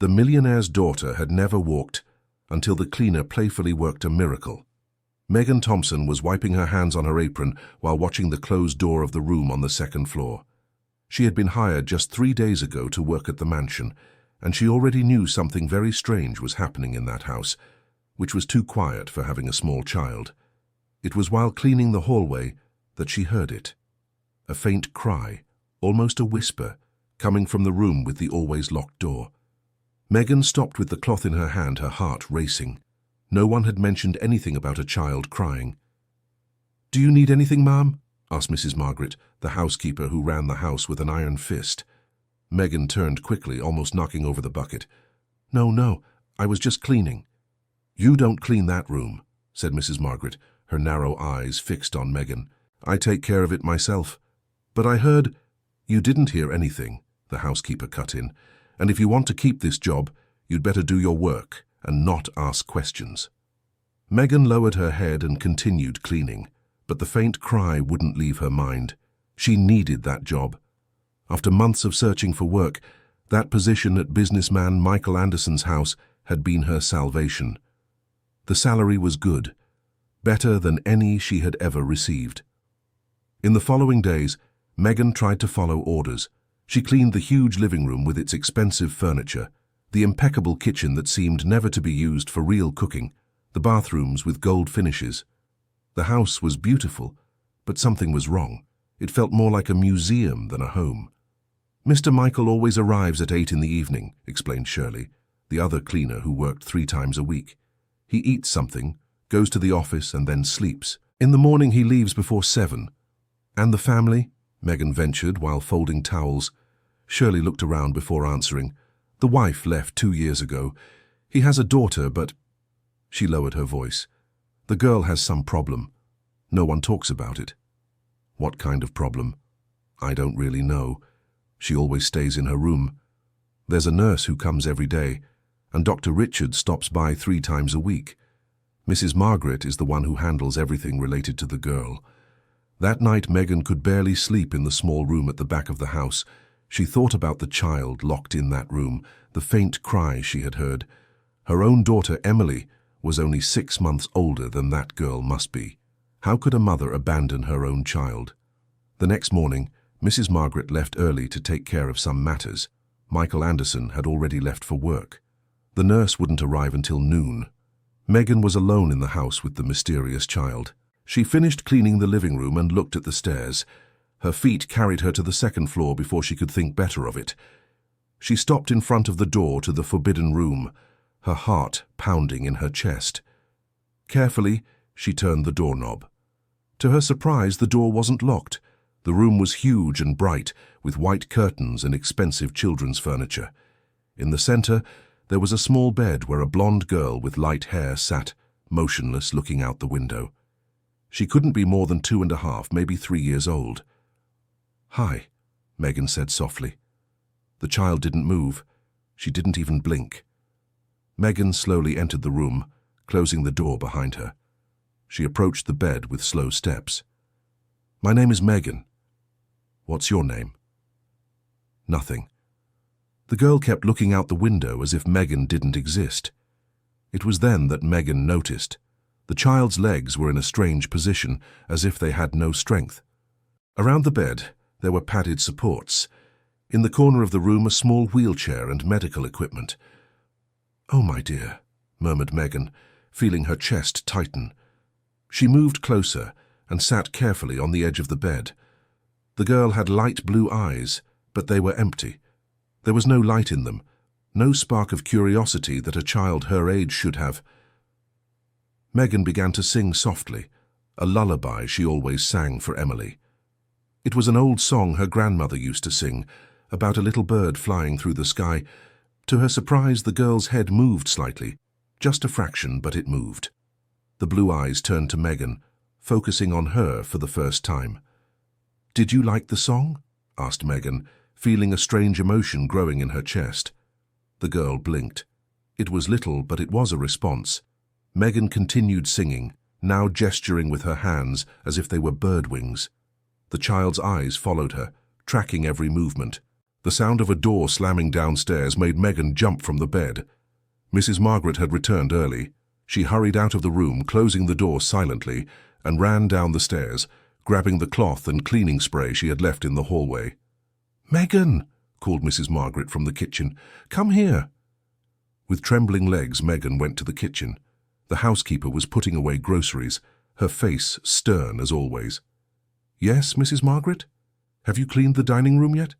The millionaire's daughter had never walked until the cleaner playfully worked a miracle. Megan Thompson was wiping her hands on her apron while watching the closed door of the room on the second floor. She had been hired just 3 days ago to work at the mansion, and she already knew something very strange was happening in that house, which was too quiet for having a small child. It was while cleaning the hallway that she heard it. A faint cry, almost a whisper, coming from the room with the always locked door. Megan stopped with the cloth in her hand, her heart racing. No one had mentioned anything about a child crying. "Do you need anything, ma'am?" asked Mrs. Margaret, the housekeeper who ran the house with an iron fist. Megan turned quickly, almost knocking over the bucket. No, I was just cleaning." "You don't clean that room," said Mrs. Margaret, her narrow eyes fixed on Megan. "I take care of it myself." "But I heard—" "You didn't hear anything," the housekeeper cut in. "And if you want to keep this job, you'd better do your work and not ask questions." Megan lowered her head and continued cleaning, but the faint cry wouldn't leave her mind. She needed that job. After months of searching for work, that position at businessman Michael Anderson's house had been her salvation. The salary was good, better than any she had ever received. In the following days, Megan tried to follow orders. She cleaned the huge living room with its expensive furniture, the impeccable kitchen that seemed never to be used for real cooking, the bathrooms with gold finishes. The house was beautiful, but something was wrong. It felt more like a museum than a home. "Mr. Michael always arrives at 8 in the evening," explained Shirley, the other cleaner who worked 3 times a week. "He eats something, goes to the office, and then sleeps. In the morning he leaves before 7. "And the family?" Megan ventured while folding towels. Shirley looked around before answering. "The wife left 2 years ago. He has a daughter, but—" She lowered her voice. "The girl has some problem. No one talks about it." "What kind of problem?" "I don't really know. She always stays in her room. There's a nurse who comes every day, and Dr. Richard stops by 3 times a week. Mrs. Margaret is the one who handles everything related to the girl." That night Megan could barely sleep in the small room at the back of the house. She thought about the child locked in that room, the faint cry she had heard. Her own daughter, Emily, was only 6 months older than that girl must be. How could a mother abandon her own child? The next morning, Mrs. Margaret left early to take care of some matters. Michael Anderson had already left for work. The nurse wouldn't arrive until noon. Megan was alone in the house with the mysterious child. She finished cleaning the living room and looked at the stairs. Her feet carried her to the second floor before she could think better of it. She stopped in front of the door to the forbidden room, her heart pounding in her chest. Carefully, she turned the doorknob. To her surprise, the door wasn't locked. The room was huge and bright, with white curtains and expensive children's furniture. In the center, there was a small bed where a blonde girl with light hair sat, motionless, looking out the window. She couldn't be more than 2.5, maybe 3 years old. "Hi," Megan said softly. The child didn't move. She didn't even blink. Megan slowly entered the room, closing the door behind her. She approached the bed with slow steps. "My name is Megan. What's your name?" Nothing. The girl kept looking out the window as if Megan didn't exist. It was then that Megan noticed. The child's legs were in a strange position, as if they had no strength. Around the bed, there were padded supports. In the corner of the room, a small wheelchair and medical equipment. "Oh, my dear," murmured Megan, feeling her chest tighten. She moved closer and sat carefully on the edge of the bed. The girl had light blue eyes, but they were empty. There was no light in them, no spark of curiosity that a child her age should have. Megan began to sing softly, a lullaby she always sang for Emily. It was an old song her grandmother used to sing, about a little bird flying through the sky. To her surprise, the girl's head moved slightly, just a fraction, but it moved. The blue eyes turned to Megan, focusing on her for the first time. "Did you like the song?" asked Megan, feeling a strange emotion growing in her chest. The girl blinked. It was little, but it was a response. Megan continued singing, now gesturing with her hands as if they were bird wings. The child's eyes followed her, tracking every movement. The sound of a door slamming downstairs made Megan jump from the bed. Mrs. Margaret had returned early. She hurried out of the room, closing the door silently, and ran down the stairs, grabbing the cloth and cleaning spray she had left in the hallway. "Megan!" called Mrs. Margaret from the kitchen. "Come here!" With trembling legs, Megan went to the kitchen. The housekeeper was putting away groceries, her face stern as always. "Yes, Mrs. Margaret? Have you cleaned the dining room yet?"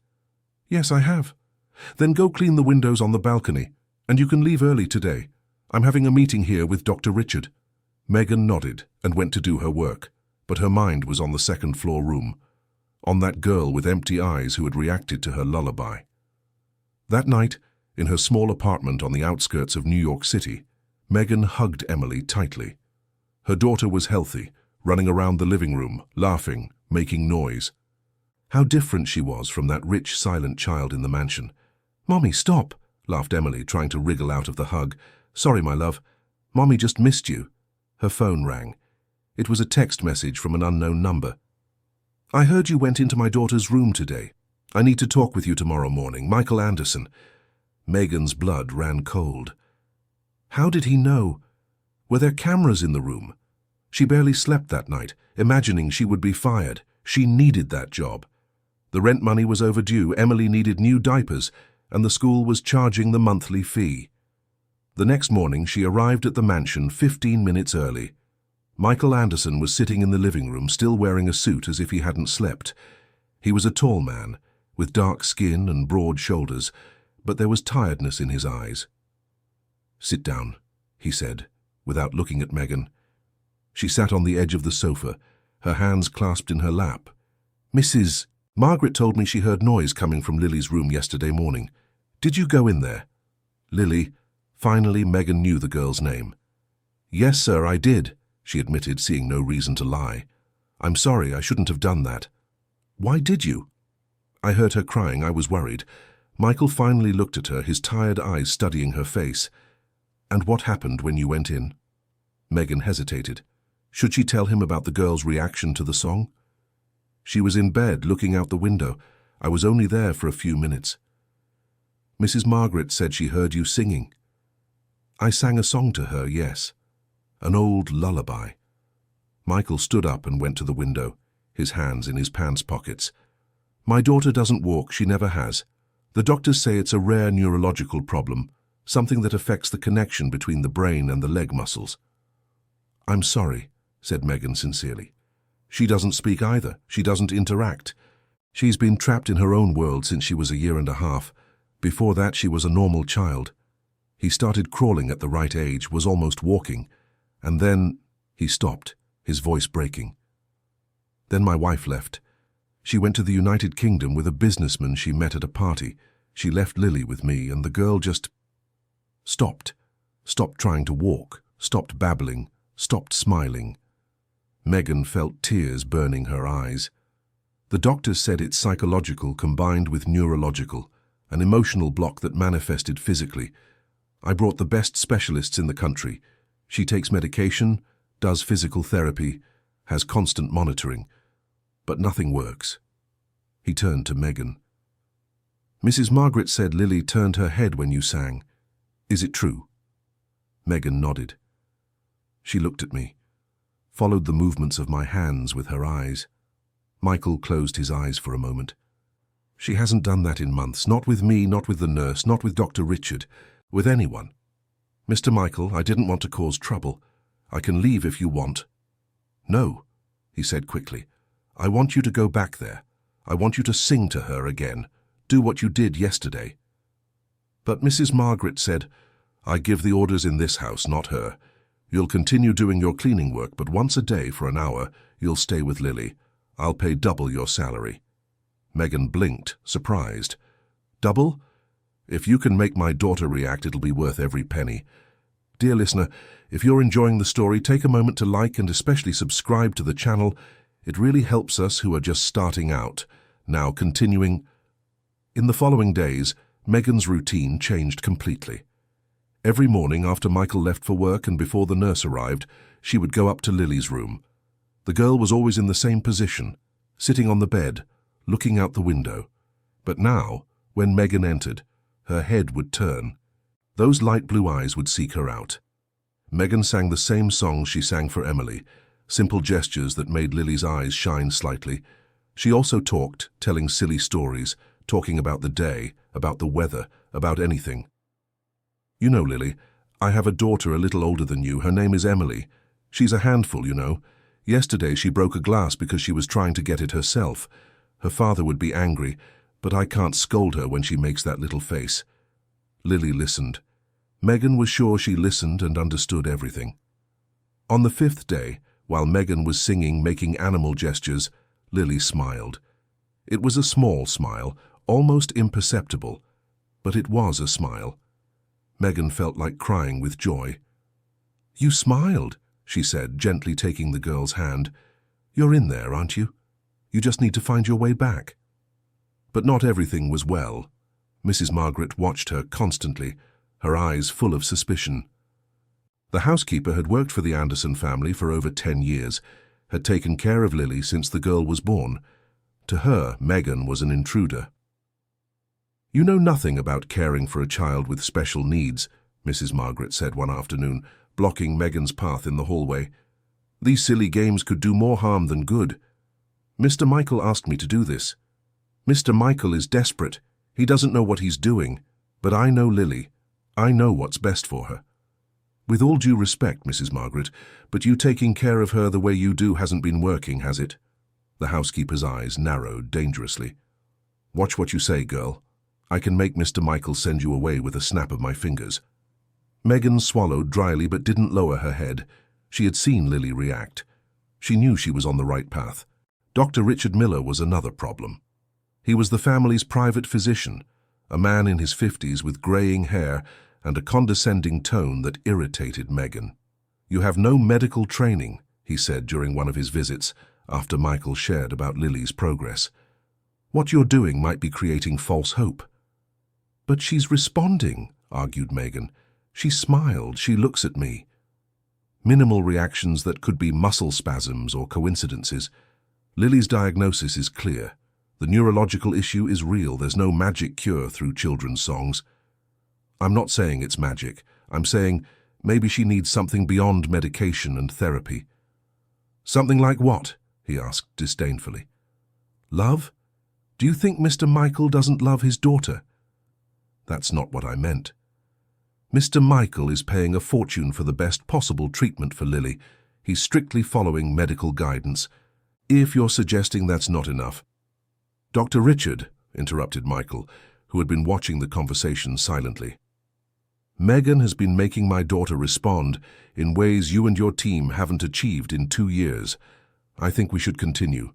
"Yes, I have." "Then go clean the windows on the balcony, and you can leave early today. I'm having a meeting here with Dr. Richard." Megan nodded and went to do her work, but her mind was on the second-floor room, on that girl with empty eyes who had reacted to her lullaby. That night, in her small apartment on the outskirts of New York City, Megan hugged Emily tightly. Her daughter was healthy, running around the living room, laughing, making noise. How different she was from that rich, silent child in the mansion. "Mommy, stop!" laughed Emily, trying to wriggle out of the hug. "Sorry, my love. Mommy just missed you." Her phone rang. It was a text message from an unknown number. "I heard you went into my daughter's room today. I need to talk with you tomorrow morning. Michael Anderson." Megan's blood ran cold. How did he know? Were there cameras in the room? She barely slept that night, imagining she would be fired. She needed that job. The rent money was overdue, Emily needed new diapers, and the school was charging the monthly fee. The next morning, she arrived at the mansion 15 minutes early. Michael Anderson was sitting in the living room, still wearing a suit as if he hadn't slept. He was a tall man, with dark skin and broad shoulders, but there was tiredness in his eyes. "Sit down," he said, without looking at Megan. She sat on the edge of the sofa, her hands clasped in her lap. "Mrs. Margaret told me she heard noise coming from Lily's room yesterday morning. Did you go in there?" "Lily." Finally, Megan knew the girl's name. "Yes, sir, I did," she admitted, seeing no reason to lie. "I'm sorry, I shouldn't have done that." "Why did you?" "I heard her crying. I was worried." Michael finally looked at her, his tired eyes studying her face. "And what happened when you went in?" Megan hesitated. Should she tell him about the girl's reaction to the song? "She was in bed, looking out the window. I was only there for a few minutes." "Mrs. Margaret said she heard you singing." "I sang a song to her, yes. An old lullaby." Michael stood up and went to the window, his hands in his pants pockets. "My daughter doesn't walk, she never has. The doctors say it's a rare neurological problem, something that affects the connection between the brain and the leg muscles." "I'm sorry," said Megan sincerely. "She doesn't speak either. She doesn't interact. She's been trapped in her own world since she was a year and a half. Before that, she was a normal child. He started crawling at the right age, was almost walking, and then he stopped, his voice breaking. Then my wife left. She went to the United Kingdom with a businessman she met at a party. She left Lily with me, and the girl just stopped trying to walk, stopped babbling, stopped smiling." Megan felt tears burning her eyes. "The doctors said it's psychological combined with neurological, an emotional block that manifested physically. I brought the best specialists in the country. She takes medication, does physical therapy, has constant monitoring, but nothing works." He turned to Megan. "Mrs. Margaret said Lily turned her head when you sang. Is it true?" Megan nodded. She looked at me, followed the movements of my hands with her eyes. Michael closed his eyes for a moment. "She hasn't done that in months, not with me, not with the nurse, not with Dr. Richard, with anyone. Mr. Michael, I didn't want to cause trouble. I can leave if you want." "No," he said quickly. "I want you to go back there. I want you to sing to her again. Do what you did yesterday." "But Mrs. Margaret said," "I give the orders in this house, not her. You'll continue doing your cleaning work, but once a day for an hour, you'll stay with Lily. I'll pay double your salary." Megan blinked, surprised. "Double? If you can make my daughter react, it'll be worth every penny." Dear listener, if you're enjoying the story, take a moment to like and especially subscribe to the channel. It really helps us who are just starting out. Now continuing. In the following days, Megan's routine changed completely. Every morning after Michael left for work and before the nurse arrived, she would go up to Lily's room. The girl was always in the same position, sitting on the bed, looking out the window. But now, When Megan entered, her head would turn. Those light blue eyes would seek her out. Megan sang the same song she sang for Emily, simple gestures that made Lily's eyes shine slightly. She also talked, telling silly stories, talking about the day, about the weather, about anything. "You know, Lily, I have a daughter a little older than you. Her name is Emily. She's a handful, you know. Yesterday she broke a glass because she was trying to get it herself. Her father would be angry, but I can't scold her when she makes that little face." Lily listened. Megan was sure she listened and understood everything. On the 5th day, while Megan was singing, making animal gestures, Lily smiled. It was a small smile, almost imperceptible, but it was a smile. Megan felt like crying with joy. "You smiled," she said, gently taking the girl's hand. "You're in there, aren't you? You just need to find your way back." But not everything was well. Mrs. Margaret watched her constantly, her eyes full of suspicion. The housekeeper had worked for the Anderson family for over 10 years, had taken care of Lily since the girl was born. To her, Megan was an intruder. "You know nothing about caring for a child with special needs," Mrs. Margaret said one afternoon, blocking Megan's path in the hallway. "These silly games could do more harm than good. Mr. Michael asked me to do this. Mr. Michael is desperate. He doesn't know what he's doing. But I know Lily. I know what's best for her. With all due respect, Mrs. Margaret, but you taking care of her the way you do hasn't been working, has it?" The housekeeper's eyes narrowed dangerously. "Watch what you say, girl. I can make Mr. Michael send you away with a snap of my fingers." Megan swallowed dryly but didn't lower her head. She had seen Lily react. She knew she was on the right path. Dr. Richard Miller was another problem. He was the family's private physician, a man in his 50s with graying hair and a condescending tone that irritated Megan. "You have no medical training," he said during one of his visits, after Michael shared about Lily's progress. "What you're doing might be creating false hope." "But she's responding," argued Megan. "She smiled, she looks at me." Minimal reactions that could be muscle spasms or coincidences. Lily's diagnosis is clear. The neurological issue is real. There's no magic cure through children's songs. I'm not saying it's magic. I'm saying maybe she needs something beyond medication and therapy. "Something like what?" he asked disdainfully. "Love? Do you think Mr. Michael doesn't love his daughter?" "That's not what I meant. Mr. Michael is paying a fortune for the best possible treatment for Lily. He's strictly following medical guidance. If you're suggesting that's not enough—" "Dr. Richard," interrupted Michael, who had been watching the conversation silently. "Megan has been making my daughter respond in ways you and your team haven't achieved in 2 years. I think we should continue."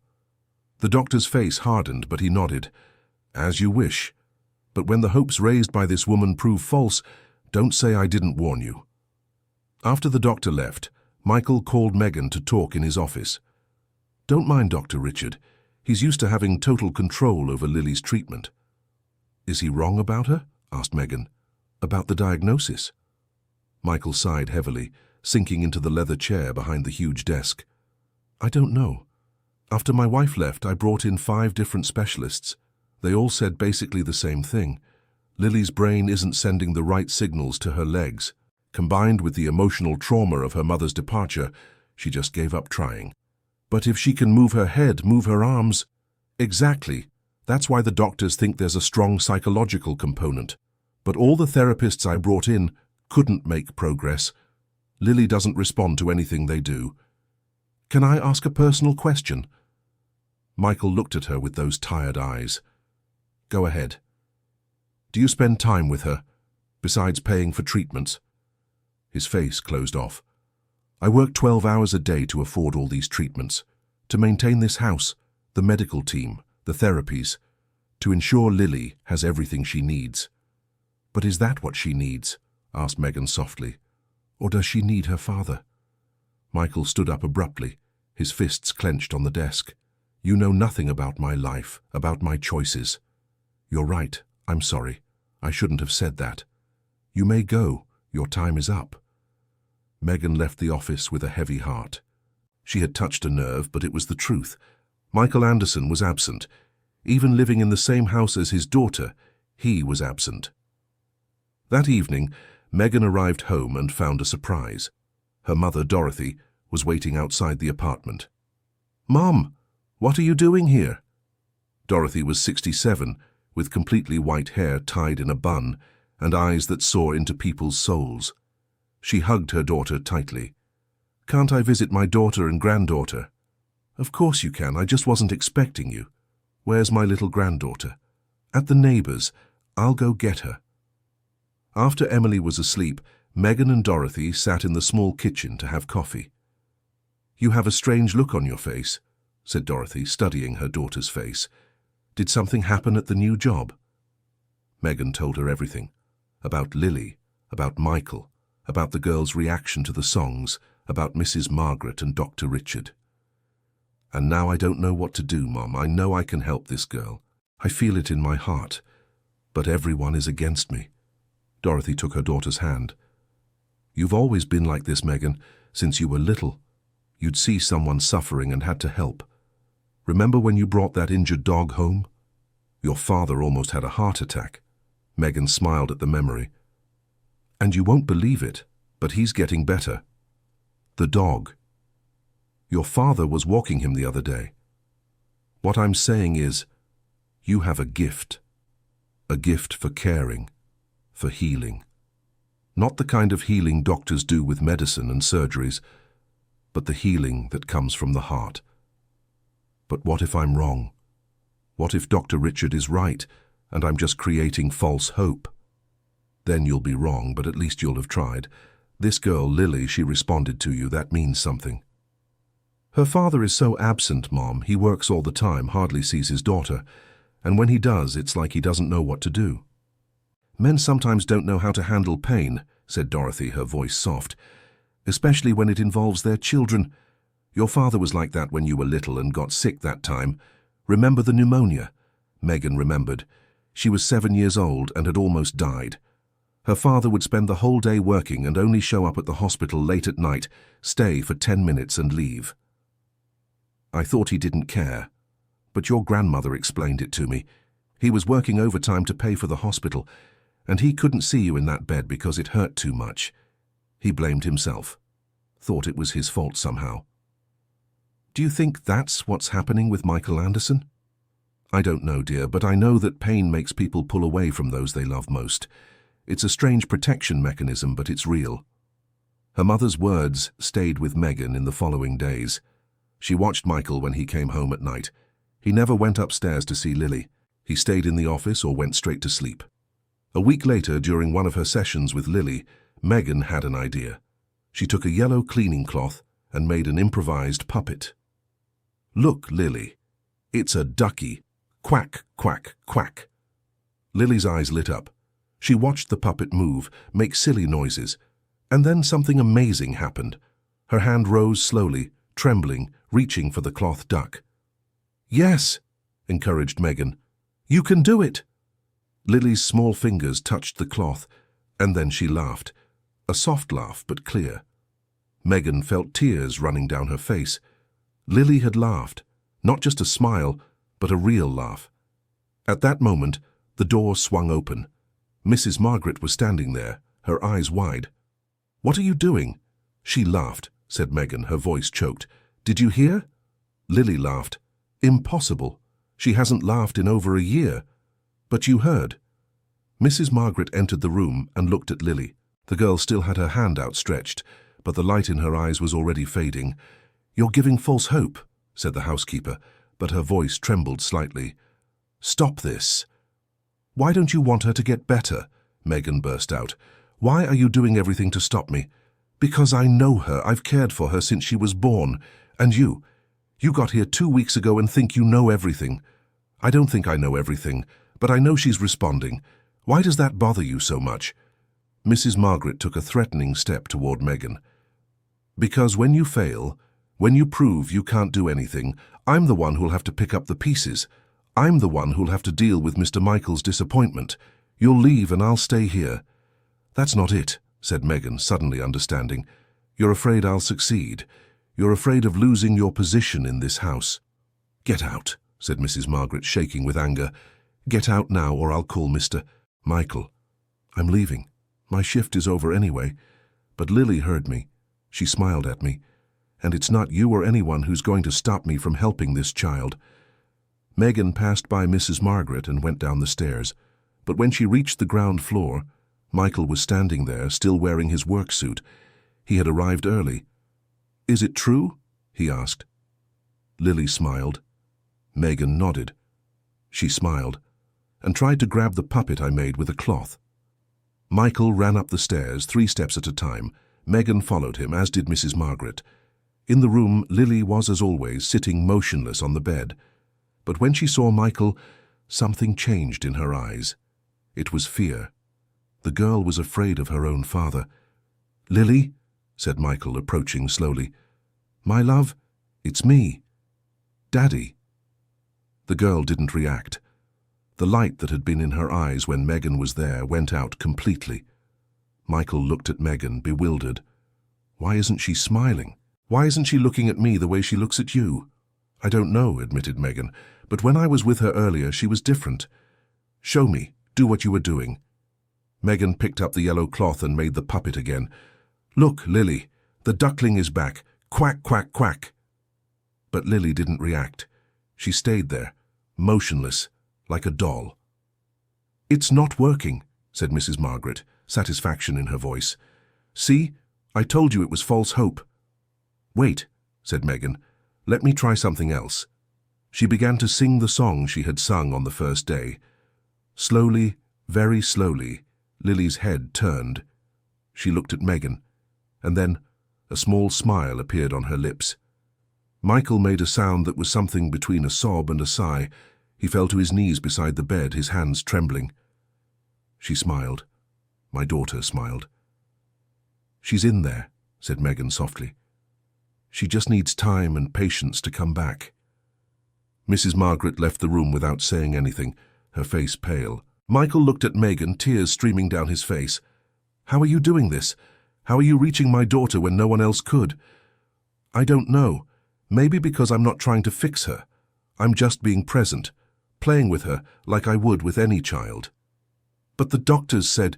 The doctor's face hardened, but he nodded. "As you wish. But when the hopes raised by this woman prove false, don't say I didn't warn you." After the doctor left, Michael called Megan to talk in his office. "Don't mind Dr. Richard. He's used to having total control over Lily's treatment." "Is he wrong about her?" asked Megan. "About the diagnosis?" Michael sighed heavily, sinking into the leather chair behind the huge desk. "I don't know. After my wife left, I brought in 5 different specialists. They all said basically the same thing. Lily's brain isn't sending the right signals to her legs. Combined with the emotional trauma of her mother's departure, she just gave up trying. But if she can move her head, move her arms—" "Exactly. That's why the doctors think there's a strong psychological component. But all the therapists I brought in couldn't make progress. Lily doesn't respond to anything they do." "Can I ask a personal question?" Michael looked at her with those tired eyes. "Go ahead. Do you spend time with her, besides paying for treatments?" His face closed off. "I work 12 hours a day to afford all these treatments, to maintain this house, the medical team, the therapies, to ensure Lily has everything she needs." "But is that what she needs?" asked Megan softly. "Or does she need her father?" Michael stood up abruptly, his fists clenched on the desk. "You know nothing about my life, about my choices." "You're right. I'm sorry. I shouldn't have said that. You may go. Your time is up." Megan left the office with a heavy heart. She had touched a nerve, but it was the truth. Michael Anderson was absent. Even living in the same house as his daughter, He was absent. That evening, Megan arrived home and found a surprise. Her mother, Dorothy, was waiting outside the apartment. "Mom, what are you doing here?" Dorothy was 67, with completely white hair tied in a bun and eyes that saw into people's souls. She hugged her daughter tightly. "Can't I visit my daughter and granddaughter?" "Of course you can, I just wasn't expecting you." "Where's my little granddaughter?" "At the neighbor's. I'll go get her." After Emily was asleep, Megan and Dorothy sat in the small kitchen to have coffee. "You have a strange look on your face," said Dorothy, studying her daughter's face. "Did something happen at the new job?" Megan told her everything. About Lily, about Michael, about the girls' reaction to the songs, about Mrs. Margaret and Dr. Richard. "And now I don't know what to do, Mom. I know I can help this girl. I feel it in my heart. But everyone is against me." Dorothy took her daughter's hand. "You've always been like this, Megan, since you were little. You'd see someone suffering and had to help. Remember when you brought that injured dog home? Your father almost had a heart attack." Megan smiled at the memory. "And you won't believe it, but he's getting better. The dog. Your father was walking him the other day. What I'm saying is, you have a gift for caring, for healing. Not the kind of healing doctors do with medicine and surgeries, but the healing that comes from the heart. But what if I'm wrong? What if Dr. Richard is right and I'm just creating false hope? Then you'll be wrong, but at least you'll have tried. This girl, Lily, she responded to you. That means something." "Her father is so absent, Mom. He works all the time, hardly sees his daughter. And when he does, it's like he doesn't know what to do." "Men sometimes don't know how to handle pain," said Dorothy, her voice soft, "especially when it involves their children. Your father was like that when you were little and got sick that time. Remember the pneumonia?" Megan remembered. She was 7 years old and had almost died. Her father would spend the whole day working and only show up at the hospital late at night, stay for 10 minutes and leave. "I thought he didn't care. But your grandmother explained it to me. He was working overtime to pay for the hospital, and he couldn't see you in that bed because it hurt too much. He blamed himself. Thought it was his fault somehow." "Do you think that's what's happening with Michael Anderson?" "I don't know, dear, but I know that pain makes people pull away from those they love most. It's a strange protection mechanism, but it's real." Her mother's words stayed with Megan in the following days. She watched Michael when he came home at night. He never went upstairs to see Lily. He stayed in the office or went straight to sleep. A week later, during one of her sessions with Lily, Megan had an idea. She took a yellow cleaning cloth and made an improvised puppet. "Look, Lily. It's a ducky. Quack, quack, quack." Lily's eyes lit up. She watched the puppet move, make silly noises, and then something amazing happened. Her hand rose slowly, trembling, reaching for the cloth duck. "Yes," encouraged Megan. "You can do it." Lily's small fingers touched the cloth, and then she laughed. A soft laugh, but clear. Megan felt tears running down her face. Lily had laughed, not just a smile, but a real laugh. At that moment, the door swung open. Mrs. Margaret was standing there, her eyes wide. "What are you doing?" "She laughed," said Megan, her voice choked. "Did you hear?" Lily laughed. "Impossible. She hasn't laughed in over a year." "But you heard." Mrs. Margaret entered the room and looked at Lily. The girl still had her hand outstretched, but the light in her eyes was already fading. "You're giving false hope," said the housekeeper, but her voice trembled slightly. "Stop this." "Why don't you want her to get better?" Megan burst out. "Why are you doing everything to stop me?" "Because I know her. I've cared for her since she was born. And you got here 2 weeks ago and think you know everything." "I don't think I know everything, but I know she's responding. Why does that bother you so much?" Mrs. Margaret took a threatening step toward Megan. "Because when you fail, when you prove you can't do anything, I'm the one who'll have to pick up the pieces. I'm the one who'll have to deal with Mr. Michael's disappointment. You'll leave and I'll stay here." "That's not it," said Megan, suddenly understanding. "You're afraid I'll succeed. You're afraid of losing your position in this house." "Get out," said Mrs. Margaret, shaking with anger. Get out now or I'll call Mr. Michael. I'm leaving. My shift is over anyway. But Lily heard me. She smiled at me. And it's not you or anyone who's going to stop me from helping this child. Megan passed by Mrs. Margaret and went down the stairs. But when she reached the ground floor, Michael was standing there, still wearing his work suit. He had arrived early. Is it true? He asked. Lily smiled. Megan nodded. She smiled and tried to grab the puppet I made with a cloth. Michael ran up the stairs 3 steps at a time. Megan followed him, as did Mrs. Margaret. In the room, Lily was, as always, sitting motionless on the bed. But when she saw Michael, something changed in her eyes. It was fear. The girl was afraid of her own father. "Lily," said Michael, approaching slowly. "My love, it's me. Daddy." The girl didn't react. The light that had been in her eyes when Megan was there went out completely. Michael looked at Megan, bewildered. Why isn't she smiling? Why isn't she looking at me the way she looks at you? I don't know, admitted Megan, but when I was with her earlier, she was different. Show me. Do what you were doing. Megan picked up the yellow cloth and made the puppet again. Look, Lily, the duckling is back. Quack, quack, quack. But Lily didn't react. She stayed there, motionless, like a doll. It's not working, said Mrs. Margaret, satisfaction in her voice. See, I told you it was false hope. Wait, said Megan, let me try something else. She began to sing the song she had sung on the first day. Slowly, very slowly, Lily's head turned. She looked at Megan, and then a small smile appeared on her lips. Michael made a sound that was something between a sob and a sigh. He fell to his knees beside the bed, his hands trembling. She smiled. My daughter smiled. She's in there, said Megan softly. She just needs time and patience to come back. Mrs. Margaret left the room without saying anything, her face pale. Michael looked at Megan, tears streaming down his face. How are you doing this? How are you reaching my daughter when no one else could? I don't know. Maybe because I'm not trying to fix her. I'm just being present, playing with her like I would with any child. But the doctors said,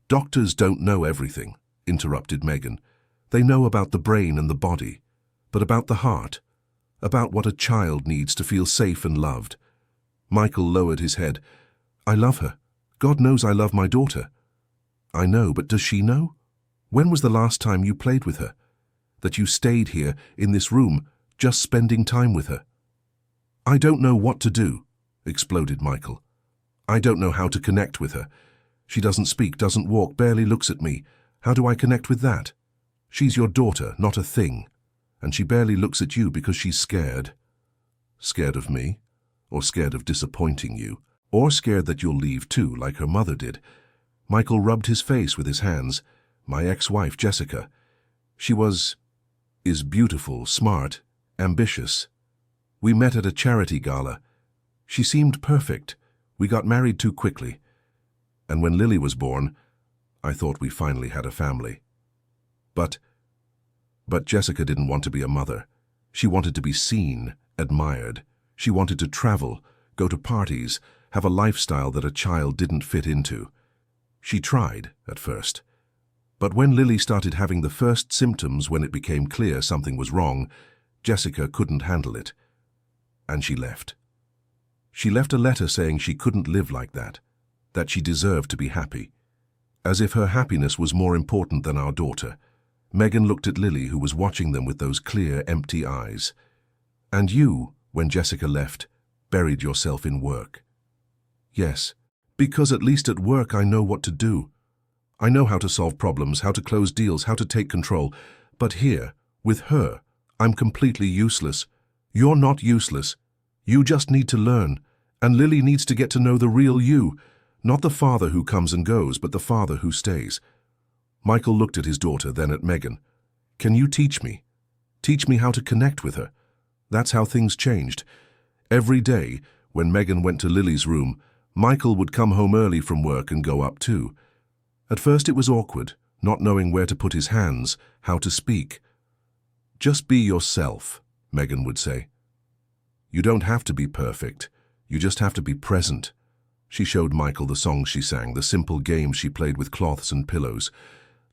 Doctors don't know everything, interrupted Megan. They know about the brain and the body, but about the heart, about what a child needs to feel safe and loved. Michael lowered his head. I love her. God knows I love my daughter. I know, but does she know? When was the last time you played with her? That you stayed here in this room, just spending time with her? I don't know what to do, exploded Michael. I don't know how to connect with her. She doesn't speak, doesn't walk, barely looks at me. How do I connect with that? She's your daughter, not a thing. And she barely looks at you because she's scared. Scared of me? Or scared of disappointing you? Or scared that you'll leave too, like her mother did? Michael rubbed his face with his hands. My ex-wife, Jessica. She is beautiful, smart, ambitious. We met at a charity gala. She seemed perfect. We got married too quickly. And when Lily was born, I thought we finally had a family. But Jessica didn't want to be a mother. She wanted to be seen, admired. She wanted to travel, go to parties, have a lifestyle that a child didn't fit into. She tried at first. But when Lily started having the first symptoms, when it became clear something was wrong, Jessica couldn't handle it. And she left. She left a letter saying she couldn't live like that she deserved to be happy. As if her happiness was more important than our daughter. Megan looked at Lily, who was watching them with those clear, empty eyes. And you, when Jessica left, buried yourself in work. Yes, because at least at work I know what to do. I know how to solve problems, how to close deals, how to take control. But here, with her, I'm completely useless. You're not useless. You just need to learn. And Lily needs to get to know the real you. Not the father who comes and goes, but the father who stays. Michael looked at his daughter, then at Megan. Can you teach me? Teach me how to connect with her. That's how things changed. Every day, when Megan went to Lily's room, Michael would come home early from work and go up too. At first it was awkward, not knowing where to put his hands, how to speak. Just be yourself, Megan would say. You don't have to be perfect. You just have to be present. She showed Michael the songs she sang, the simple games she played with cloths and pillows.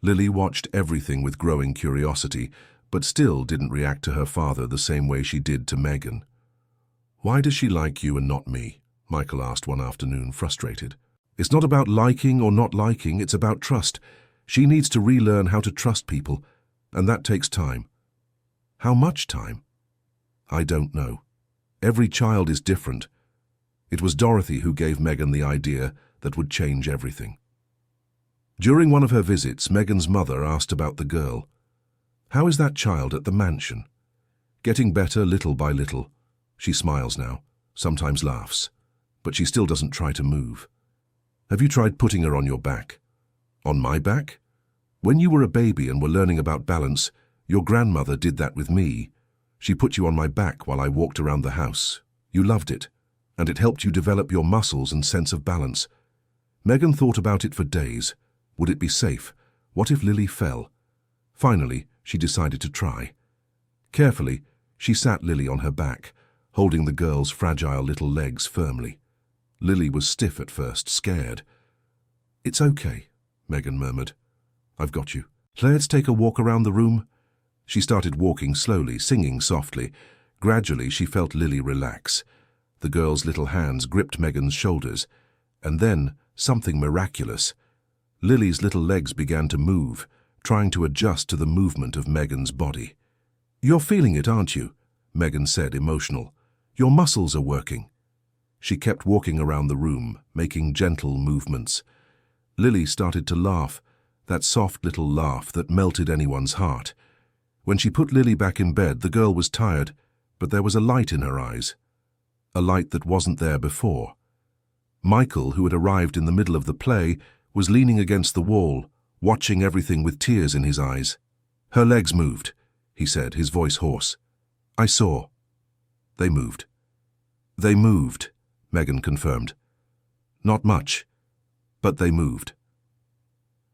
Lily watched everything with growing curiosity, but still didn't react to her father the same way she did to Megan. "Why does she like you and not me?" Michael asked one afternoon, frustrated. "It's not about liking or not liking, it's about trust. She needs to relearn how to trust people, and that takes time." "How much time?" "I don't know. Every child is different." It was Dorothy who gave Megan the idea that would change everything. During one of her visits, Megan's mother asked about the girl. "How is that child at the mansion?" "Getting better little by little. She smiles now, sometimes laughs, but she still doesn't try to move." "Have you tried putting her on your back?" "On my back? When you were a baby and were learning about balance, your grandmother did that with me. She put you on my back while I walked around the house. You loved it, and it helped you develop your muscles and sense of balance." Megan thought about it for days. Would it be safe? What if Lily fell? Finally, she decided to try. Carefully, she sat Lily on her back, holding the girl's fragile little legs firmly. Lily was stiff at first, scared. "It's okay," Megan murmured. "I've got you. Let's take a walk around the room." She started walking slowly, singing softly. Gradually, she felt Lily relax. The girl's little hands gripped Megan's shoulders, and then something miraculous. Lily's little legs began to move, trying to adjust to the movement of Megan's body. "You're feeling it, aren't you?" Megan said, emotional. "Your muscles are working." She kept walking around the room, making gentle movements. Lily started to laugh, that soft little laugh that melted anyone's heart. When she put Lily back in bed, the girl was tired, but there was a light in her eyes. A light that wasn't there before. Michael, who had arrived in the middle of the play, was leaning against the wall, watching everything with tears in his eyes. "Her legs moved," he said, his voice hoarse. "I saw." "They moved." "They moved," Megan confirmed. "Not much, but they moved."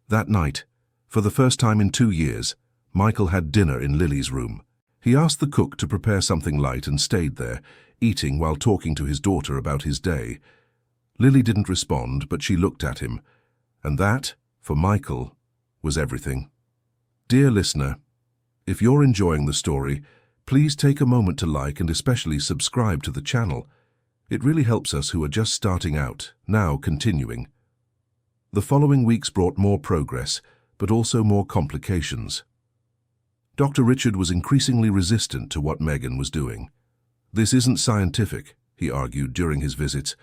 That night, for the first time in 2 years, Michael had dinner in Lily's room. He asked the cook to prepare something light and stayed there, eating while talking to his daughter about his day. Lily didn't respond, but she looked at him. And that, for Michael, was everything. Dear listener, if you're enjoying the story, please take a moment to like and especially subscribe to the channel. It really helps us who are just starting out, now continuing. The following weeks brought more progress, but also more complications. Dr. Richard was increasingly resistant to what Megan was doing. "This isn't scientific," he argued during his visits.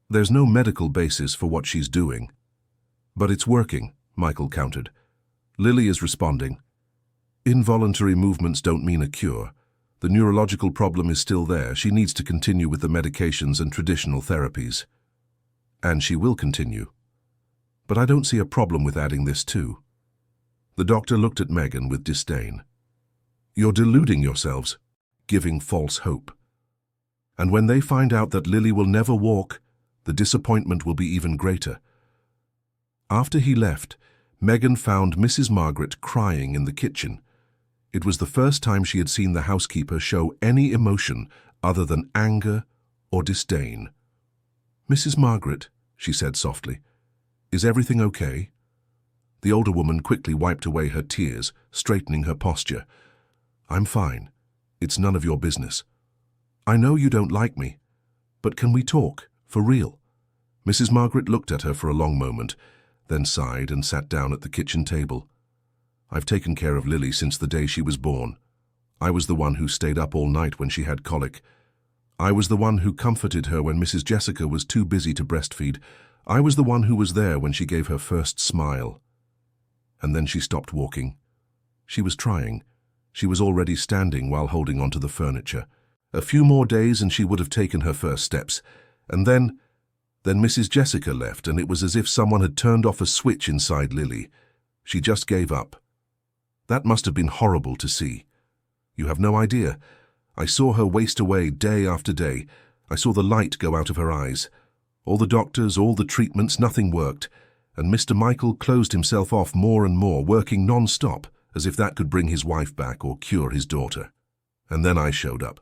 "There's no medical basis for what she's doing." "But it's working," Michael countered. "Lily is responding. Involuntary movements don't mean a cure. The neurological problem is still there. She needs to continue with the medications and traditional therapies." "And she will continue. But I don't see a problem with adding this too." The doctor looked at Megan with disdain. "You're deluding yourselves, giving false hope. And when they find out that Lily will never walk, the disappointment will be even greater." After he left, Megan found Mrs. Margaret crying in the kitchen. It was the first time she had seen the housekeeper show any emotion other than anger or disdain. "Mrs. Margaret," she said softly, "is everything okay?" The older woman quickly wiped away her tears, straightening her posture. "I'm fine. It's none of your business. I know you don't like me, but can we talk, for real?" Mrs. Margaret looked at her for a long moment, then sighed and sat down at the kitchen table. "I've taken care of Lily since the day she was born. I was the one who stayed up all night when she had colic. I was the one who comforted her when Mrs. Jessica was too busy to breastfeed. I was the one who was there when she gave her first smile." And then she stopped walking. She was trying. She was already standing while holding onto the furniture. A few more days and she would have taken her first steps. And then Mrs. Jessica left, and it was as if someone had turned off a switch inside Lily. She just gave up. That must have been horrible to see. You have no idea. I saw her waste away day after day. I saw the light go out of her eyes. All the doctors, all the treatments, nothing worked. And Mr. Michael closed himself off more and more, working non-stop, as if that could bring his wife back or cure his daughter. And then I showed up.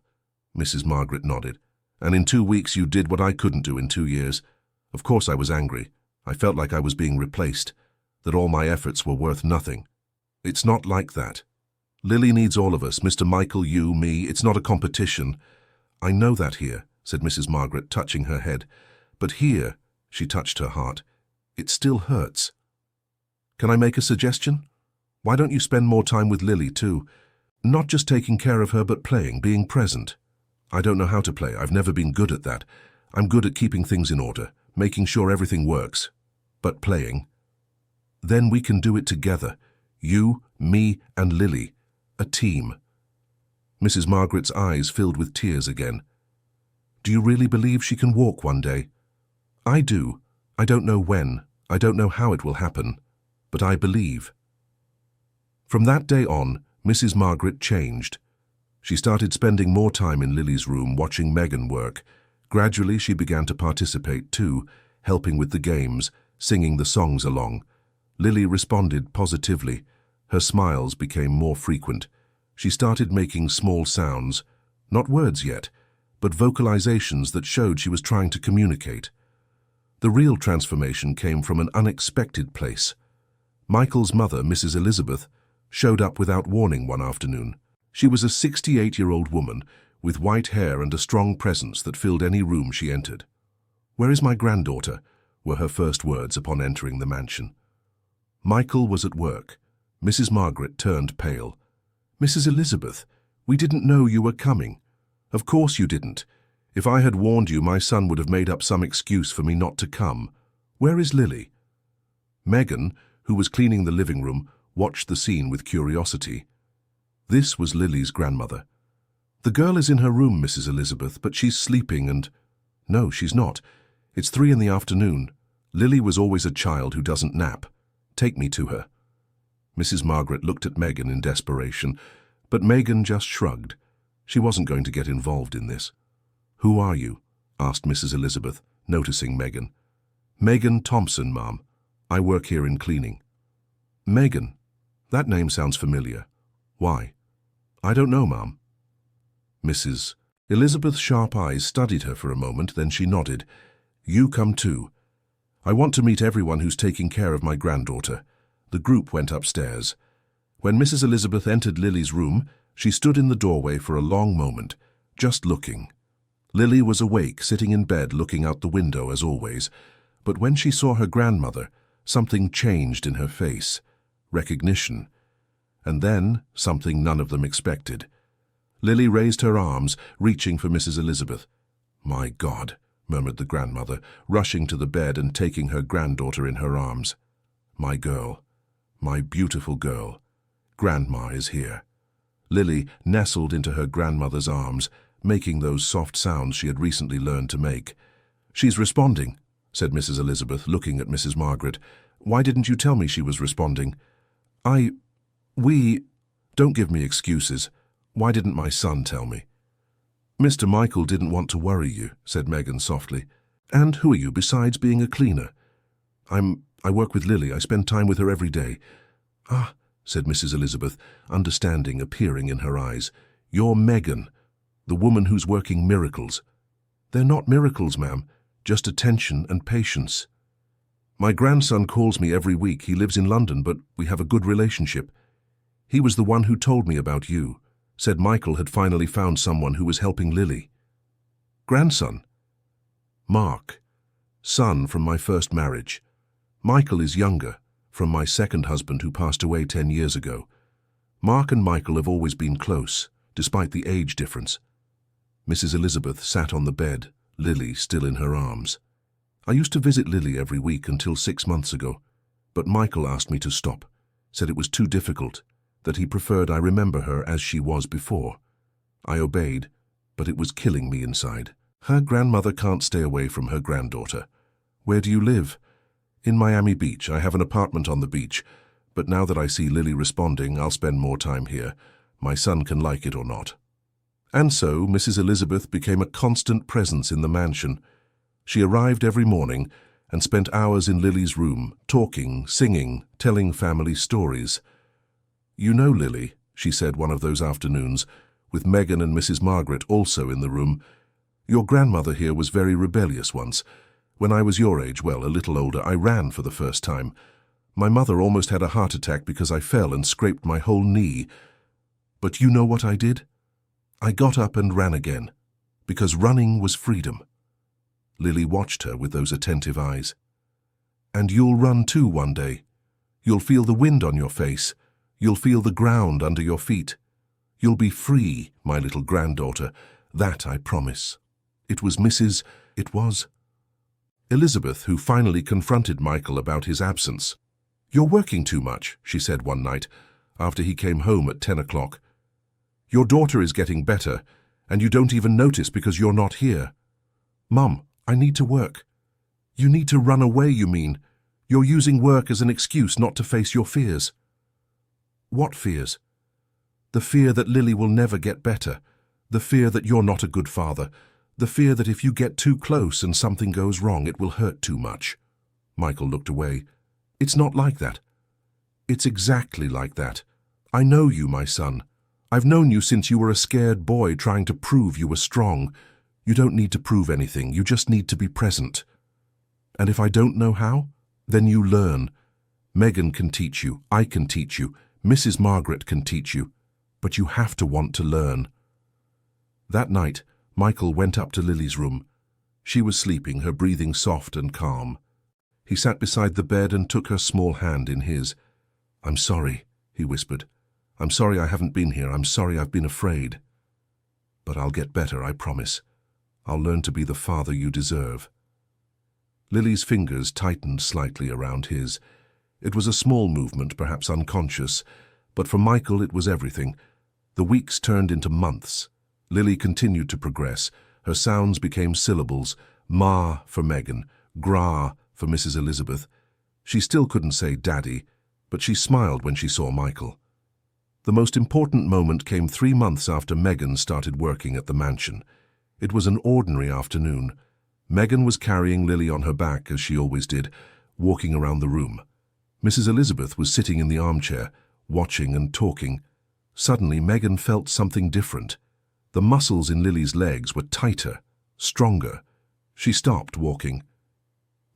Mrs. Margaret nodded. "And in 2 weeks you did what I couldn't do in 2 years. Of course I was angry. I felt like I was being replaced, that all my efforts were worth nothing. It's not like that. Lily needs all of us, Mr. Michael, you, me. It's not a competition. I know that here, said Mrs. Margaret, touching her head. But here, she touched her heart, it still hurts. Can I make a suggestion? Why don't you spend more time with Lily, too? Not just taking care of her, but playing, being present. I don't know how to play. I've never been good at that. I'm good at keeping things in order, making sure everything works. But playing. Then we can do it together. You, me, and Lily. A team. Mrs. Margaret's eyes filled with tears again. Do you really believe she can walk one day? I do. I don't know when. I don't know how it will happen. But I believe. From that day on, Mrs. Margaret changed. She started spending more time in Lily's room watching Megan work. Gradually, she began to participate too, helping with the games, singing the songs along. Lily responded positively. Her smiles became more frequent. She started making small sounds, not words yet, but vocalizations that showed she was trying to communicate. The real transformation came from an unexpected place. Michael's mother, Mrs. Elizabeth, showed up without warning one afternoon. She was a 68-year-old woman with white hair and a strong presence that filled any room she entered. "Where is my granddaughter?" were her first words upon entering the mansion. Michael was at work. Mrs. Margaret turned pale. "Mrs. Elizabeth, we didn't know you were coming." "Of course you didn't. If I had warned you, my son would have made up some excuse for me not to come. Where is Lily?" Megan, who was cleaning the living room, watched the scene with curiosity. This was Lily's grandmother. "The girl is in her room, Mrs. Elizabeth, but she's sleeping and—" "No, she's not. It's 3 in the afternoon. Lily was always a child who doesn't nap. Take me to her." Mrs. Margaret looked at Megan in desperation, but Megan just shrugged. She wasn't going to get involved in this. "Who are you?" asked Mrs. Elizabeth, noticing Megan. "Megan Thompson, Ma'am. I work here in cleaning." "Megan? That name sounds familiar. Why?" "I don't know, Ma'am." Mrs. Elizabeth's sharp eyes studied her for a moment, then she nodded. "You come too. I want to meet everyone who's taking care of my granddaughter." The group went upstairs. When Mrs. Elizabeth entered Lily's room, she stood in the doorway for a long moment, just looking. Lily was awake, sitting in bed, looking out the window as always. But when she saw her grandmother, something changed in her face. Recognition. And then something none of them expected. Lily raised her arms, reaching for Mrs. Elizabeth. "My God," murmured the grandmother, rushing to the bed and taking her granddaughter in her arms. "My girl. My beautiful girl. Grandma is here." Lily nestled into her grandmother's arms, making those soft sounds she had recently learned to make. "She's responding," said Mrs. Elizabeth, looking at Mrs. Margaret. "Why didn't you tell me she was responding?" Don't give me excuses. Why didn't my son tell me?" "Mr. Michael didn't want to worry you," said Megan softly. "And who are you besides being a cleaner?" I work with Lily. I spend time with her every day." "Ah," said Mrs. Elizabeth, understanding appearing in her eyes. "You're Megan, the woman who's working miracles." "They're not miracles, ma'am, just attention and patience." "My grandson calls me every week. He lives in London, but we have a good relationship. He was the one who told me about you, said Michael had finally found someone who was helping Lily." "Grandson?" "Mark. Son from my first marriage. Michael is younger, from my second husband who passed away 10 years ago. Mark and Michael have always been close, despite the age difference." Mrs. Elizabeth sat on the bed, Lily still in her arms. "I used to visit Lily every week until 6 months ago, but Michael asked me to stop, said it was too difficult, that he preferred I remember her as she was before. I obeyed, but it was killing me inside. Her grandmother can't stay away from her granddaughter. Where do you live?" "In Miami Beach. I have an apartment on the beach, but now that I see Lily responding, I'll spend more time here. My son can like it or not." And so Mrs. Elizabeth became a constant presence in the mansion. She arrived every morning and spent hours in Lily's room, talking, singing, telling family stories. "You know, Lily," she said one of those afternoons, with Megan and Mrs. Margaret also in the room, "your grandmother here was very rebellious once, When I was your age, well, a little older, I ran for the first time. My mother almost had a heart attack because I fell and scraped my whole knee. But you know what I did? I got up and ran again, because running was freedom. Lily watched her with those attentive eyes. And you'll run too one day. You'll feel the wind on your face. You'll feel the ground under your feet. You'll be free, my little granddaughter. That I promise. It was Elizabeth who finally confronted Michael about his absence. You're working too much, she said one night, after he came home at 10 o'clock. Your daughter is getting better, and you don't even notice because you're not here. Mum, I need to work. You need to run away, you mean? You're using work as an excuse not to face your fears. What fears? The fear that Lily will never get better. The fear that you're not a good father. The fear that if you get too close and something goes wrong, it will hurt too much. Michael looked away. It's not like that. It's exactly like that. I know you, my son. I've known you since you were a scared boy trying to prove you were strong. You don't need to prove anything. You just need to be present. And if I don't know how, then you learn. Megan can teach you. I can teach you. Mrs. Margaret can teach you. But you have to want to learn. That night, Michael went up to Lily's room. She was sleeping, her breathing soft and calm. He sat beside the bed and took her small hand in his. I'm sorry, he whispered. I'm sorry I haven't been here. I'm sorry I've been afraid. But I'll get better, I promise. I'll learn to be the father you deserve. Lily's fingers tightened slightly around his. It was a small movement, perhaps unconscious, but for Michael it was everything. The weeks turned into months. Lily continued to progress. Her sounds became syllables, ma for Megan, gra for Mrs. Elizabeth. She still couldn't say daddy, but she smiled when she saw Michael. The most important moment came 3 months after Megan started working at the mansion. It was an ordinary afternoon. Megan was carrying Lily on her back, as she always did, walking around the room. Mrs. Elizabeth was sitting in the armchair, watching and talking. Suddenly, Megan felt something different. The muscles in Lily's legs were tighter, stronger. She stopped walking.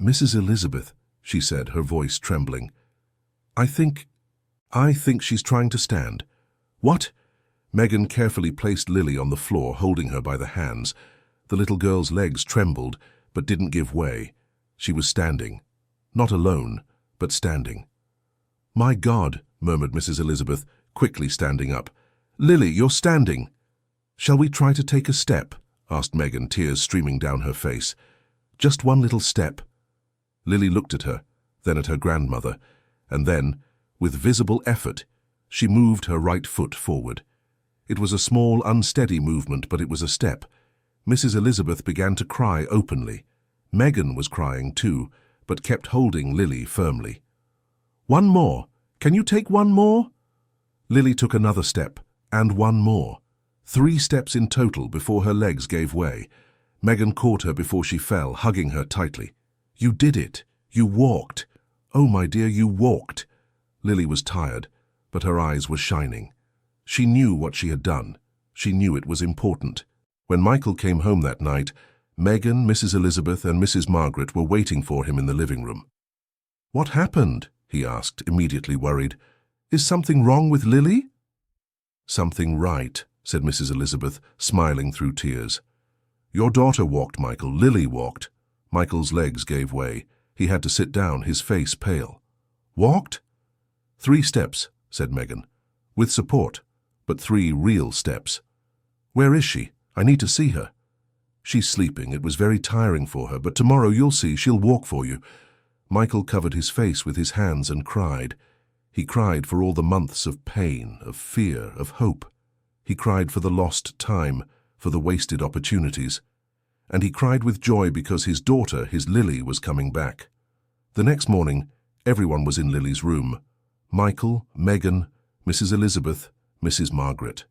Mrs. Elizabeth, she said, her voice trembling. I think she's trying to stand. What? Megan carefully placed Lily on the floor, holding her by the hands. The little girl's legs trembled, but didn't give way. She was standing. Not alone, but standing. My God, murmured Mrs. Elizabeth, quickly standing up. Lily, you're standing. Shall we try to take a step? Asked Megan, tears streaming down her face. Just one little step. Lily looked at her, then at her grandmother, and then, with visible effort, she moved her right foot forward. It was a small, unsteady movement, but it was a step. Mrs. Elizabeth began to cry openly. Megan was crying too, but kept holding Lily firmly. One more. Can you take one more? Lily took another step, and one more. 3 steps in total before her legs gave way. Megan caught her before she fell, hugging her tightly. You did it. You walked. Oh, my dear, you walked. Lily was tired, but her eyes were shining. She knew what she had done. She knew it was important. When Michael came home that night, Megan, Mrs. Elizabeth, and Mrs. Margaret were waiting for him in the living room. What happened? He asked, immediately worried. Is something wrong with Lily? Something right, said Mrs. Elizabeth, smiling through tears. Your daughter walked, Michael. Lily walked. Michael's legs gave way. He had to sit down, his face pale. Walked? 3 steps, said Megan. With support, but 3 real steps. Where is she? I need to see her. She's sleeping. It was very tiring for her, but tomorrow you'll see she'll walk for you. Michael covered his face with his hands and cried. He cried for all the months of pain, of fear, of hope. He cried for the lost time, for the wasted opportunities. And he cried with joy because his daughter, his Lily, was coming back. The next morning, everyone was in Lily's room. Michael, Megan, Mrs. Elizabeth, Mrs. Margaret.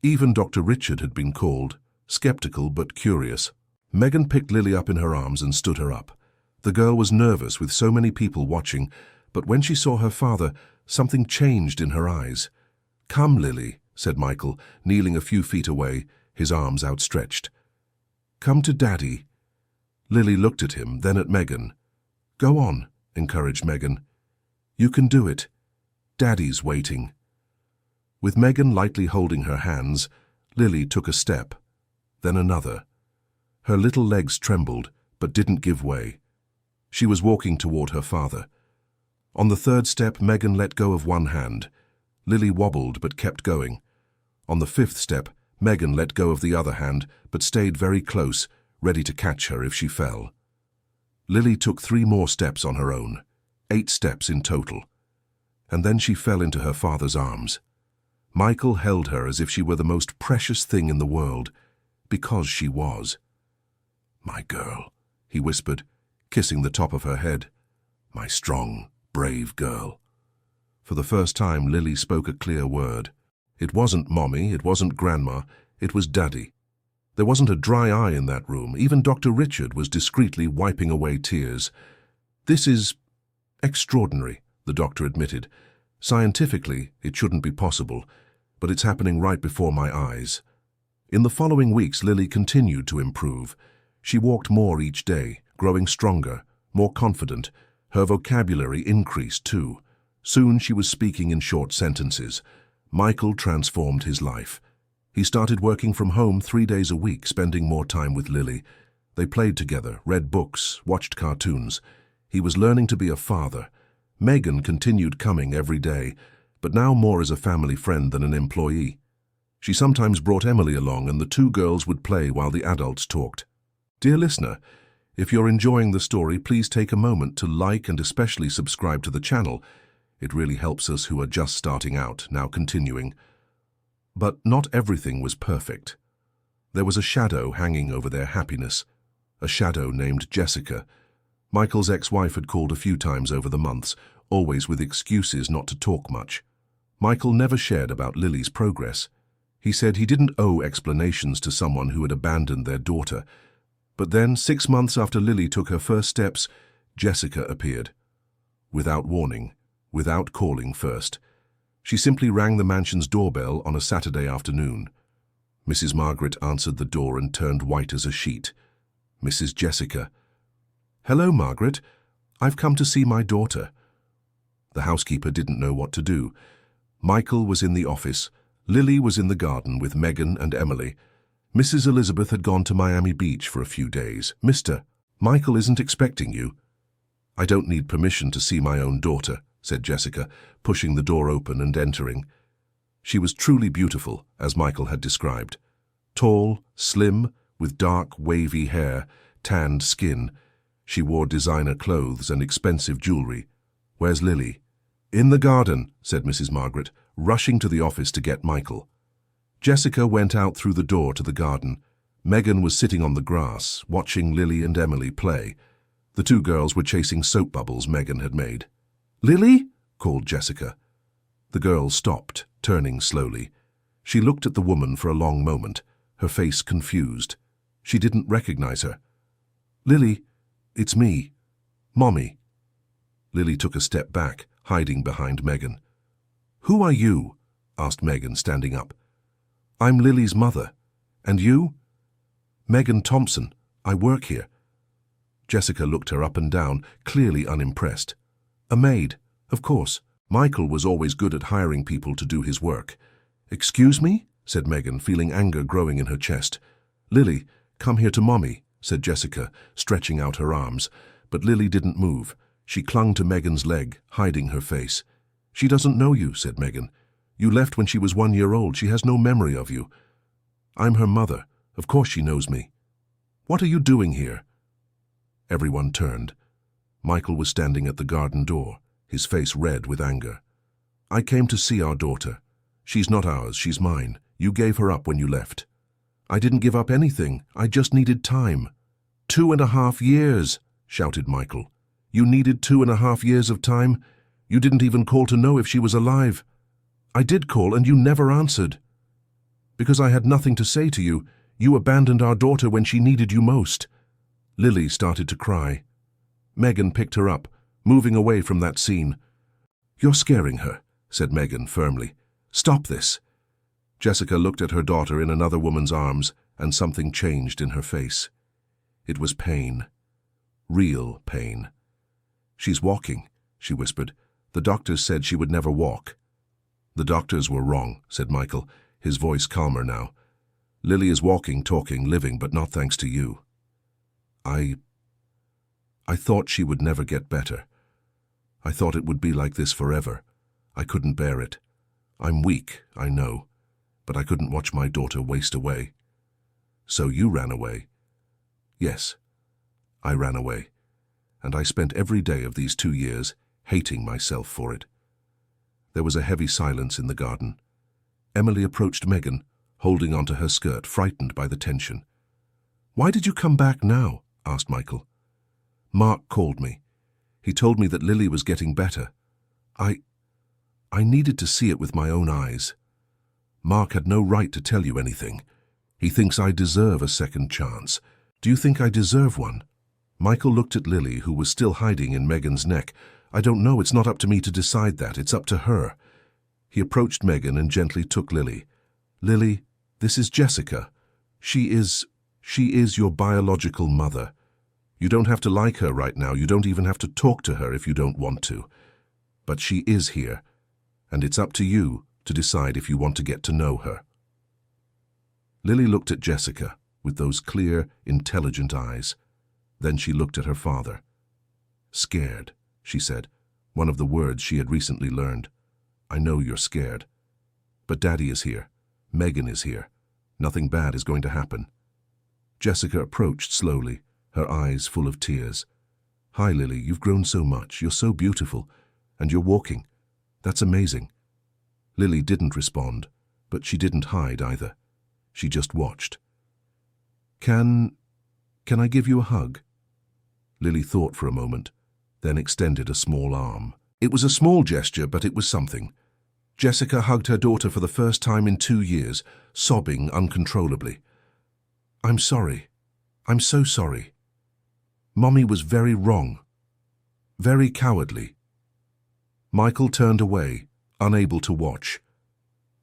Even Dr. Richard had been called, skeptical but curious. Megan picked Lily up in her arms and stood her up. The girl was nervous with so many people watching, but when she saw her father, something changed in her eyes. Come, Lily, said Michael, kneeling a few feet away, his arms outstretched. Come to Daddy. Lily looked at him, then at Megan. "Go on," encouraged Megan. "You can do it. Daddy's waiting." With Megan lightly holding her hands, Lily took a step, then another. Her little legs trembled, but didn't give way. She was walking toward her father. On the third step, Megan let go of one hand. Lily wobbled but kept going. On the fifth step, Megan let go of the other hand, but stayed very close, ready to catch her if she fell. Lily took 3 more steps on her own, 8 steps in total. And then she fell into her father's arms. Michael held her as if she were the most precious thing in the world, because she was. "My girl," he whispered, kissing the top of her head. "My strong, brave girl." For the first time, Lily spoke a clear word. It wasn't Mommy, it wasn't Grandma, it was Daddy. There wasn't a dry eye in that room. Even Dr. Richard was discreetly wiping away tears. "This is extraordinary," the doctor admitted. "Scientifically, it shouldn't be possible, but it's happening right before my eyes." In the following weeks, Lily continued to improve. She walked more each day, growing stronger, more confident. Her vocabulary increased too. Soon she was speaking in short sentences. Michael transformed his life. He started working from home 3 days a week, spending more time with Lily. They played together, read books, watched cartoons. He was learning to be a father. Megan continued coming every day, but now more as a family friend than an employee. She sometimes brought Emily along, and the 2 girls would play while the adults talked. Dear listener, if you're enjoying the story, please take a moment to like and especially subscribe to the channel. It really helps us who are just starting out, now continuing. But not everything was perfect. There was a shadow hanging over their happiness, a shadow named Jessica. Michael's ex-wife had called a few times over the months, always with excuses not to talk much. Michael never shared about Lily's progress. He said he didn't owe explanations to someone who had abandoned their daughter. But then, 6 months after Lily took her first steps, Jessica appeared. Without warning, without calling first. She simply rang the mansion's doorbell on a Saturday afternoon. Mrs. Margaret answered the door and turned white as a sheet. Mrs. Jessica. "Hello, Margaret. I've come to see my daughter." The housekeeper didn't know what to do. Michael was in the office. Lily was in the garden with Megan and Emily. Mrs. Elizabeth had gone to Miami Beach for a few days. "Mister, Michael isn't expecting you." "I don't need permission to see my own daughter," said Jessica, pushing the door open and entering. She was truly beautiful, as Michael had described. Tall, slim, with dark, wavy hair, tanned skin. She wore designer clothes and expensive jewelry. "Where's Lily?" "In the garden," said Mrs. Margaret, rushing to the office to get Michael. Jessica went out through the door to the garden. Megan was sitting on the grass, watching Lily and Emily play. The 2 girls were chasing soap bubbles Megan had made. "Lily?" called Jessica. The girl stopped, turning slowly. She looked at the woman for a long moment, her face confused. She didn't recognize her. "Lily, it's me. Mommy." Lily took a step back, hiding behind Megan. "Who are you?" asked Megan, standing up. "I'm Lily's mother. And you?" "Megan Thompson. I work here." Jessica looked her up and down, clearly unimpressed. "A maid, of course. Michael was always good at hiring people to do his work." "Excuse me?" said Megan, feeling anger growing in her chest. "Lily, come here to Mommy," said Jessica, stretching out her arms. But Lily didn't move. She clung to Megan's leg, hiding her face. "She doesn't know you," said Megan. "You left when she was 1 year old. She has no memory of you." "I'm her mother. Of course she knows me." "What are you doing here?" Everyone turned. Michael was standing at the garden door, his face red with anger. "I came to see our daughter. She's not ours, she's mine. You gave her up when you left." "I didn't give up anything. I just needed time." 2.5 years, shouted Michael. "You needed 2.5 years of time? You didn't even call to know if she was alive." "I did call and you never answered." "Because I had nothing to say to you. You abandoned our daughter when she needed you most." Lily started to cry. Megan picked her up, moving away from that scene. "You're scaring her," said Megan firmly. "Stop this." Jessica looked at her daughter in another woman's arms, and something changed in her face. It was pain. Real pain. "She's walking," she whispered. "The doctors said she would never walk." "The doctors were wrong," said Michael, his voice calmer now. "Lily is walking, talking, living, but not thanks to you. I thought she would never get better. I thought it would be like this forever. I couldn't bear it. I'm weak, I know, but I couldn't watch my daughter waste away." "So you ran away?" "Yes, I ran away, and I spent every day of these 2 years hating myself for it." There was a heavy silence in the garden. Emily approached Megan, holding onto her skirt, frightened by the tension. "Why did you come back now?" asked Michael. "Mark called me. He told me that Lily was getting better. I needed to see it with my own eyes. Mark had no right to tell you anything. He thinks I deserve a second chance. Do you think I deserve one?" Michael looked at Lily, who was still hiding in Megan's neck. "I don't know. It's not up to me to decide that. It's up to her." He approached Megan and gently took Lily. "Lily, this is Jessica. She is your biological mother. You don't have to like her right now. You don't even have to talk to her if you don't want to. But she is here, and it's up to you to decide if you want to get to know her." Lily looked at Jessica with those clear, intelligent eyes. Then she looked at her father. "Scared," she said, one of the words she had recently learned. "I know you're scared. But Daddy is here. Megan is here. Nothing bad is going to happen." Jessica approached slowly, her eyes full of tears. "Hi, Lily, you've grown so much. You're so beautiful. And you're walking. That's amazing." Lily didn't respond, but she didn't hide either. She just watched. Can I give you a hug?" Lily thought for a moment, then extended a small arm. It was a small gesture, but it was something. Jessica hugged her daughter for the first time in 2 years, sobbing uncontrollably. "I'm sorry. I'm so sorry. Mommy was very wrong. Very cowardly." Michael turned away, unable to watch.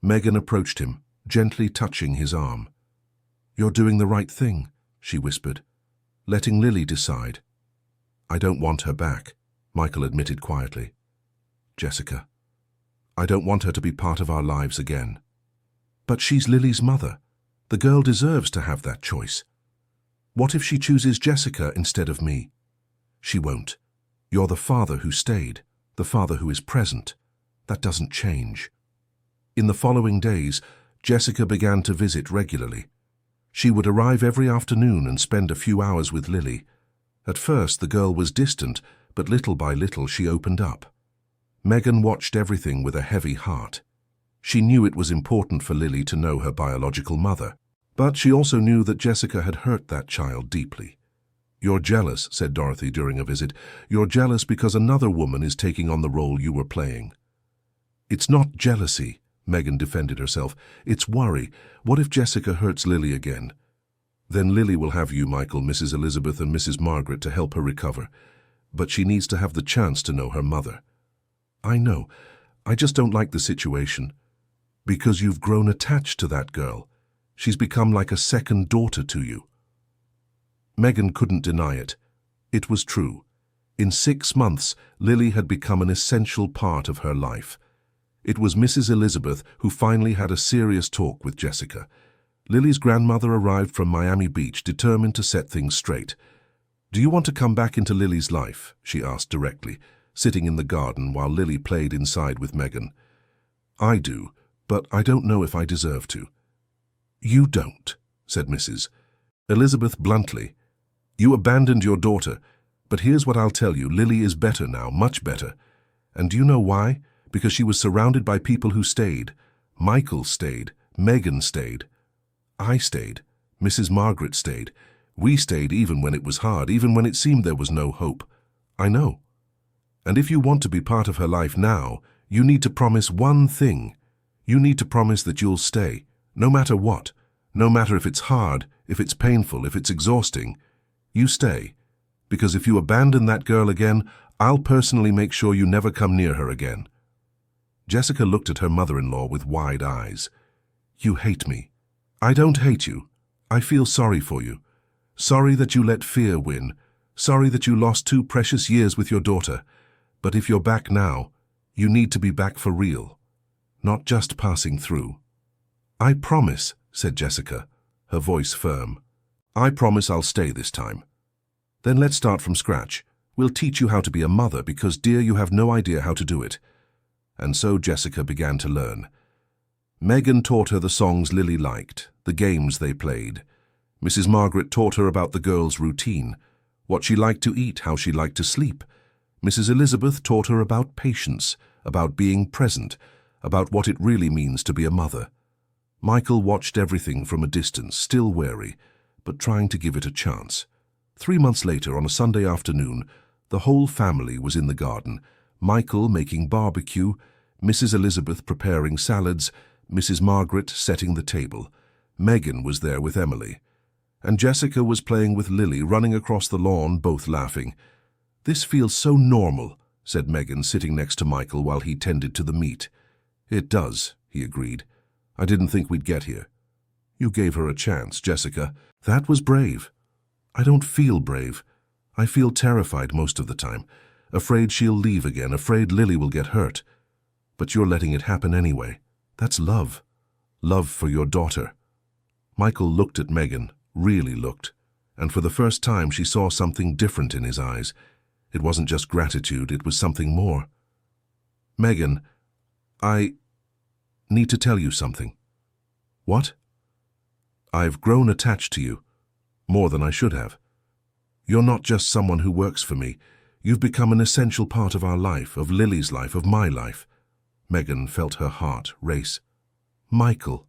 Megan approached him, gently touching his arm. "You're doing the right thing," she whispered, "letting Lily decide." "I don't want her back," Michael admitted quietly. "Jessica, I don't want her to be part of our lives again." "But she's Lily's mother. The girl deserves to have that choice. What if she chooses Jessica instead of me?" "She won't. You're the father who stayed, the father who is present. That doesn't change." In the following days, Jessica began to visit regularly. She would arrive every afternoon and spend a few hours with Lily. At first, the girl was distant, but little by little she opened up. Megan watched everything with a heavy heart. She knew it was important for Lily to know her biological mother, but she also knew that Jessica had hurt that child deeply. "You're jealous," said Dorothy during a visit. "You're jealous because another woman is taking on the role you were playing." "It's not jealousy," Megan defended herself. "It's worry. What if Jessica hurts Lily again? Then Lily will have you, Michael, Mrs. Elizabeth and Mrs. Margaret to help her recover. But she needs to have the chance to know her mother." "I know. I just don't like the situation. Because you've grown attached to that girl. She's become like a second daughter to you." Megan couldn't deny it. It was true. In 6 months, Lily had become an essential part of her life. It was Mrs. Elizabeth who finally had a serious talk with Jessica. Lily's grandmother arrived from Miami Beach, determined to set things straight. "Do you want to come back into Lily's life?" she asked directly, sitting in the garden while Lily played inside with Megan. "I do, but I don't know if I deserve to." "You don't," said Mrs. Elizabeth bluntly. "You abandoned your daughter, but here's what I'll tell you. Lily is better now, much better. And do you know why? Because she was surrounded by people who stayed. Michael stayed. Megan stayed. I stayed. Mrs. Margaret stayed. We stayed even when it was hard, even when it seemed there was no hope. I know. And if you want to be part of her life now, you need to promise one thing. You need to promise that you'll stay, no matter what. No matter if it's hard, if it's painful, if it's exhausting. You stay. Because if you abandon that girl again, I'll personally make sure you never come near her again." Jessica looked at her mother-in-law with wide eyes. "You hate me." "I don't hate you. I feel sorry for you. Sorry that you let fear win. Sorry that you lost 2 precious years with your daughter, but if you're back now, you need to be back for real, not just passing through." "I promise," said Jessica, her voice firm. "I promise I'll stay this time." "Then let's start from scratch. We'll teach you how to be a mother because, dear, you have no idea how to do it." And so Jessica began to learn. Megan taught her the songs Lily liked, the games they played. Mrs. Margaret taught her about the girls' routine, what she liked to eat, how she liked to sleep. Mrs. Elizabeth taught her about patience, about being present, about what it really means to be a mother. Michael watched everything from a distance, still wary, but trying to give it a chance. 3 months later, on a Sunday afternoon, the whole family was in the garden, Michael making barbecue, Mrs. Elizabeth preparing salads, Mrs. Margaret setting the table. Megan was there with Emily. And Jessica was playing with Lily, running across the lawn, both laughing. "This feels so normal," said Megan, sitting next to Michael while he tended to the meat. "It does," he agreed. "I didn't think we'd get here." "You gave her a chance, Jessica. That was brave." "I don't feel brave. I feel terrified most of the time, afraid she'll leave again, afraid Lily will get hurt. But you're letting it happen anyway. That's love. Love for your daughter." Michael looked at Megan, really looked, and for the first time she saw something different in his eyes. It wasn't just gratitude, it was something more. "Megan, I need to tell you something." "What?" "I've grown attached to you, more than I should have. You're not just someone who works for me. You've become an essential part of our life, of Lily's life, of my life." Megan felt her heart race. "Michael,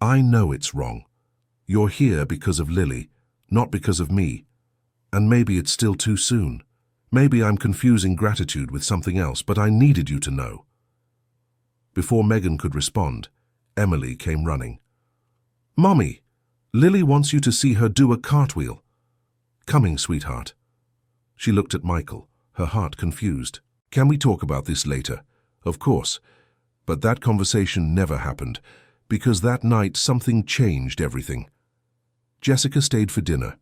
I know it's wrong. You're here because of Lily, not because of me. And maybe it's still too soon. Maybe I'm confusing gratitude with something else, but I needed you to know." Before Megan could respond, Emily came running. "Mommy, Lily wants you to see her do a cartwheel." "Coming, sweetheart." She looked at Michael, her heart confused. "Can we talk about this later?" "Of course." But that conversation never happened, because that night something changed everything. Jessica stayed for dinner.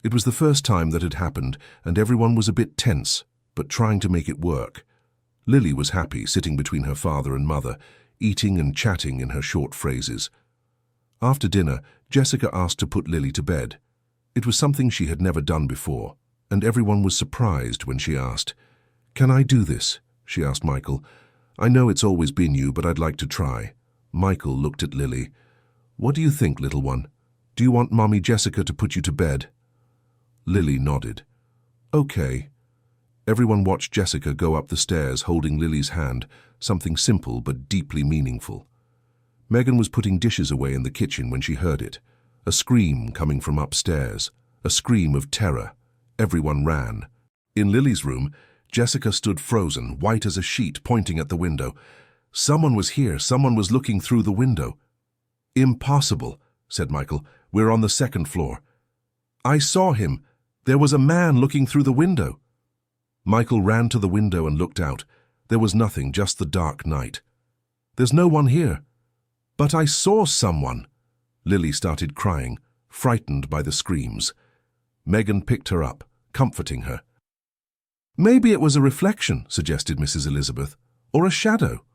It was the first time that had happened, and everyone was a bit tense, but trying to make it work. Lily was happy, sitting between her father and mother, eating and chatting in her short phrases. After dinner, Jessica asked to put Lily to bed. It was something she had never done before, and everyone was surprised when she asked. "Can I do this?" she asked Michael. "I know it's always been you, but I'd like to try." Michael looked at Lily. "What do you think, little one? Do you want Mommy Jessica to put you to bed?" Lily nodded. "Okay." Everyone watched Jessica go up the stairs holding Lily's hand, something simple but deeply meaningful. Megan was putting dishes away in the kitchen when she heard it. A scream coming from upstairs, a scream of terror. Everyone ran. In Lily's room, Jessica stood frozen, white as a sheet, pointing at the window. Someone was here, someone was looking through the window. "Impossible," said Michael. "We're on the 2nd floor." "I saw him. There was a man looking through the window." Michael ran to the window and looked out. There was nothing, just the dark night. "There's no one here." "But I saw someone." Lily started crying, frightened by the screams. Megan picked her up, comforting her. "Maybe it was a reflection," suggested Mrs. Elizabeth, "or a shadow."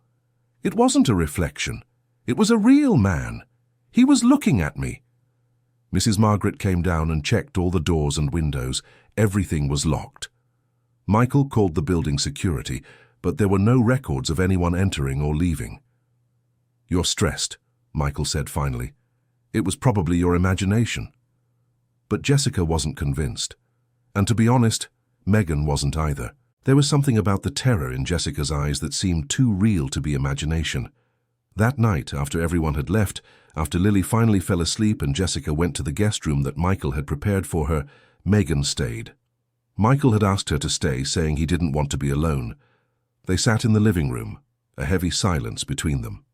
"It wasn't a reflection. It was a real man. He was looking at me." Mrs. Margaret came down and checked all the doors and windows. Everything was locked. Michael called the building security, but there were no records of anyone entering or leaving. "You're stressed," Michael said finally. "It was probably your imagination." But Jessica wasn't convinced. And to be honest, Megan wasn't either. There was something about the terror in Jessica's eyes that seemed too real to be imagination. That night, after everyone had left, after Lily finally fell asleep and Jessica went to the guest room that Michael had prepared for her, Megan stayed. Michael had asked her to stay, saying he didn't want to be alone. They sat in the living room, a heavy silence between them.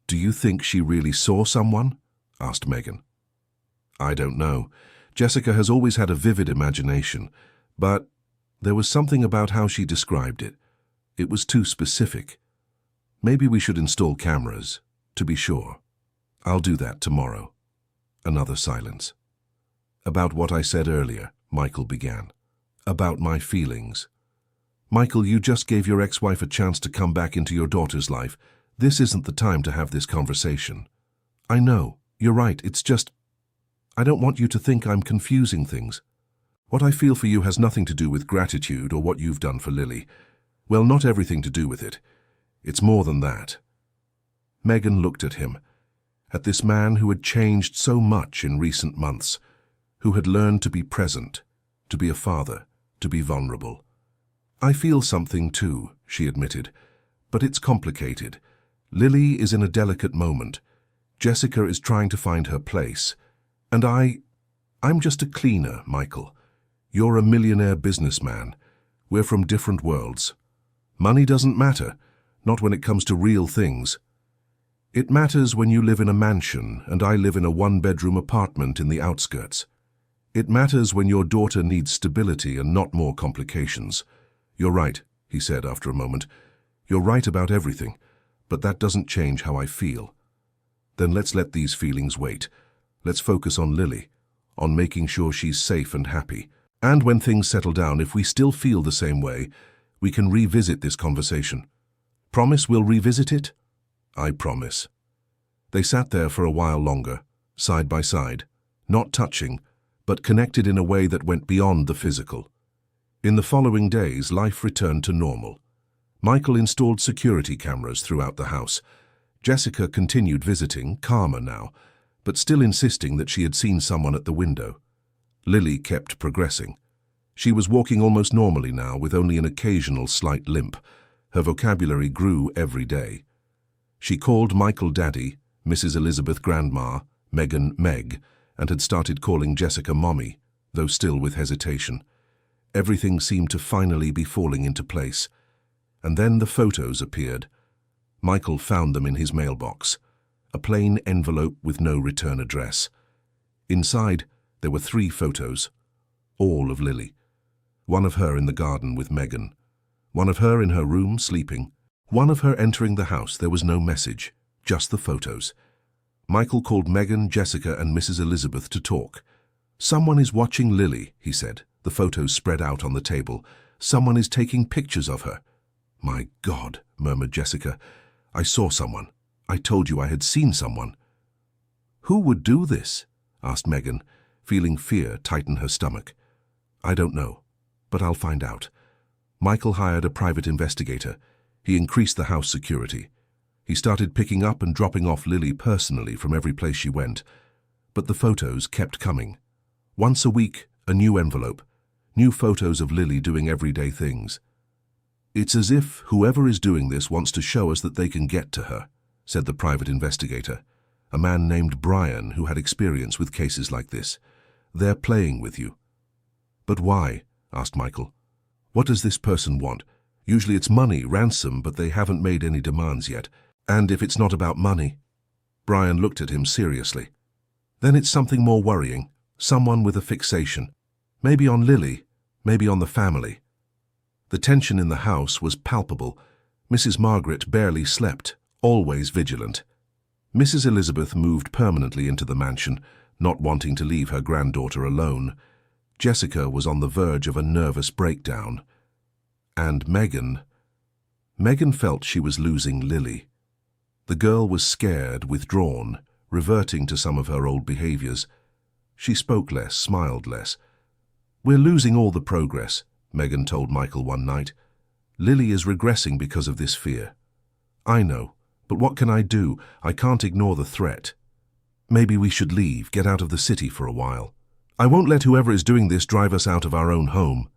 "Do you think she really saw someone?" asked Megan. "I don't know. Jessica has always had a vivid imagination, but there was something about how she described it. It was too specific. Maybe we should install cameras, to be sure. I'll do that tomorrow." Another silence. "About what I said earlier," Michael began. About my feelings. Michael, you just gave your ex-wife a chance to come back into your daughter's life. This isn't the time to have this conversation. I know, you're right, it's just... I don't want you to think I'm confusing things. What I feel for you has nothing to do with gratitude or what you've done for Lily. Well, not everything to do with it. It's more than that. Megan looked at him, at this man who had changed so much in recent months, who had learned to be present, to be a father, to be vulnerable. I feel something too, she admitted, but it's complicated. Lily is in a delicate moment. Jessica is trying to find her place. And I'm just a cleaner, Michael. You're a millionaire businessman. We're from different worlds. Money doesn't matter, not when it comes to real things. It matters when you live in a mansion and I live in a one-bedroom apartment in the outskirts. It matters when your daughter needs stability and not more complications. You're right, he said after a moment. You're right about everything, but that doesn't change how I feel. Then let's let these feelings wait. Let's focus on Lily, on making sure she's safe and happy. And when things settle down, if we still feel the same way, we can revisit this conversation. Promise we'll revisit it? I promise. They sat there for a while longer, side by side, not touching, but connected in a way that went beyond the physical. In the following days, life returned to normal. Michael installed security cameras throughout the house. Jessica continued visiting, calmer now, but still insisting that she had seen someone at the window. Lily kept progressing. She was walking almost normally now, with only an occasional slight limp. Her vocabulary grew every day. She called Michael Daddy, Mrs. Elizabeth Grandma, Megan Meg, and had started calling Jessica Mommy, though still with hesitation. Everything seemed to finally be falling into place. And then the photos appeared. Michael found them in his mailbox, a plain envelope with no return address. Inside, there were 3 photos, all of Lily. One of her in the garden with Megan, one of her in her room sleeping, one of her entering the house. There was no message, just the photos. Michael called Megan, Jessica, and Mrs. Elizabeth to talk. Someone is watching Lily, he said, the photos spread out on the table. Someone is taking pictures of her. My God, murmured Jessica. I saw someone. I told you I had seen someone. Who would do this? Asked Megan, feeling fear tighten her stomach. I don't know, but I'll find out. Michael hired a private investigator. He increased the house security. He started picking up and dropping off Lily personally from every place she went. But the photos kept coming. Once a week, a new envelope. New photos of Lily doing everyday things. It's as if whoever is doing this wants to show us that they can get to her, said the private investigator, a man named Brian who had experience with cases like this. They're playing with you. But why? Asked Michael. What does this person want? Usually it's money, ransom, but they haven't made any demands yet. And if it's not about money? Brian looked at him seriously. Then it's something more worrying, someone with a fixation. Maybe on Lily, maybe on the family. The tension in the house was palpable. Mrs. Margaret barely slept, always vigilant. Mrs. Elizabeth moved permanently into the mansion, not wanting to leave her granddaughter alone. Jessica was on the verge of a nervous breakdown. And Megan felt she was losing Lily. The girl was scared, withdrawn, reverting to some of her old behaviors. She spoke less, smiled less. We're losing all the progress, Megan told Michael one night. Lily is regressing because of this fear. I know, but what can I do? I can't ignore the threat. Maybe we should leave, get out of the city for a while. I won't let whoever is doing this drive us out of our own home.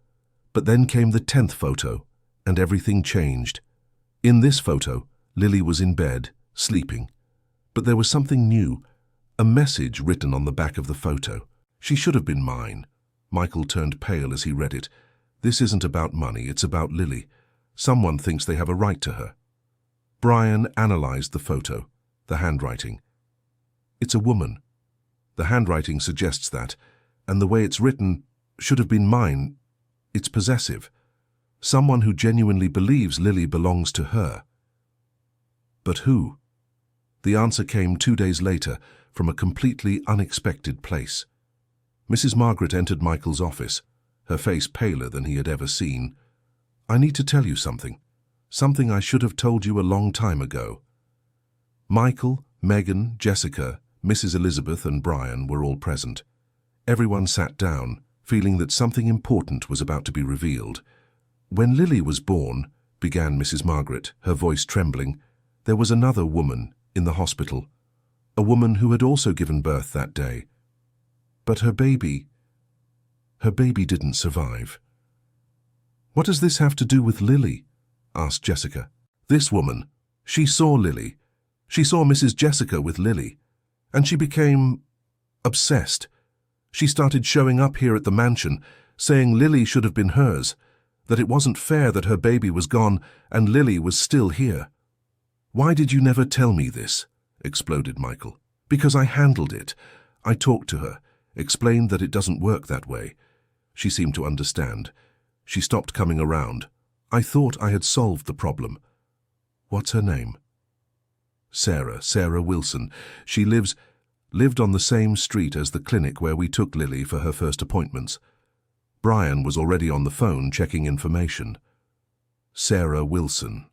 But then came the 10th photo, and everything changed. In this photo, Lily was in bed, sleeping. But there was something new, a message written on the back of the photo. She should have been mine. Michael turned pale as he read it. This isn't about money, it's about Lily. Someone thinks they have a right to her. Brian analyzed the photo, the handwriting. It's a woman. The handwriting suggests that, and the way it's written should have been mine. It's possessive. Someone who genuinely believes Lily belongs to her. But who? The answer came 2 days later from a completely unexpected place. Mrs. Margaret entered Michael's office, her face paler than he had ever seen. "I need to tell you something. Something I should have told you a long time ago." Michael, Megan, Jessica, Mrs. Elizabeth and Brian were all present. Everyone sat down, feeling that something important was about to be revealed. "When Lily was born," began Mrs. Margaret, her voice trembling, "there was another woman in the hospital, a woman who had also given birth that day. But her baby didn't survive." "What does this have to do with Lily?" asked Jessica. "This woman, she saw Lily. She saw Mrs. Jessica with Lily, and she became obsessed. She started showing up here at the mansion, saying Lily should have been hers, that it wasn't fair that her baby was gone and Lily was still here." "Why did you never tell me this?" exploded Michael. "Because I handled it. I talked to her, explained that it doesn't work that way. She seemed to understand. She stopped coming around. I thought I had solved the problem." "What's her name?" Sarah Wilson. She lived on the same street as the clinic where we took Lily for her first appointments." Brian was already on the phone checking information. Sarah Wilson.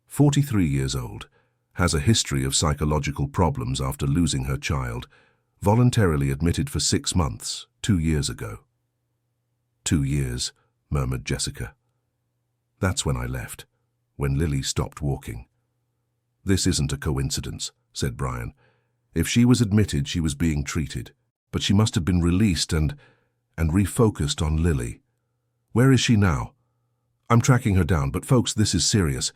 43 years old, has a history of psychological problems after losing her child, voluntarily admitted for 6 months, 2 years ago. 2 years, murmured Jessica. "That's when I left, when Lily stopped walking." "This isn't a coincidence," said Brian. "If she was admitted, she was being treated, but she must have been released and refocused on Lily. Where is she now?" "I'm tracking her down, but folks, this is serious.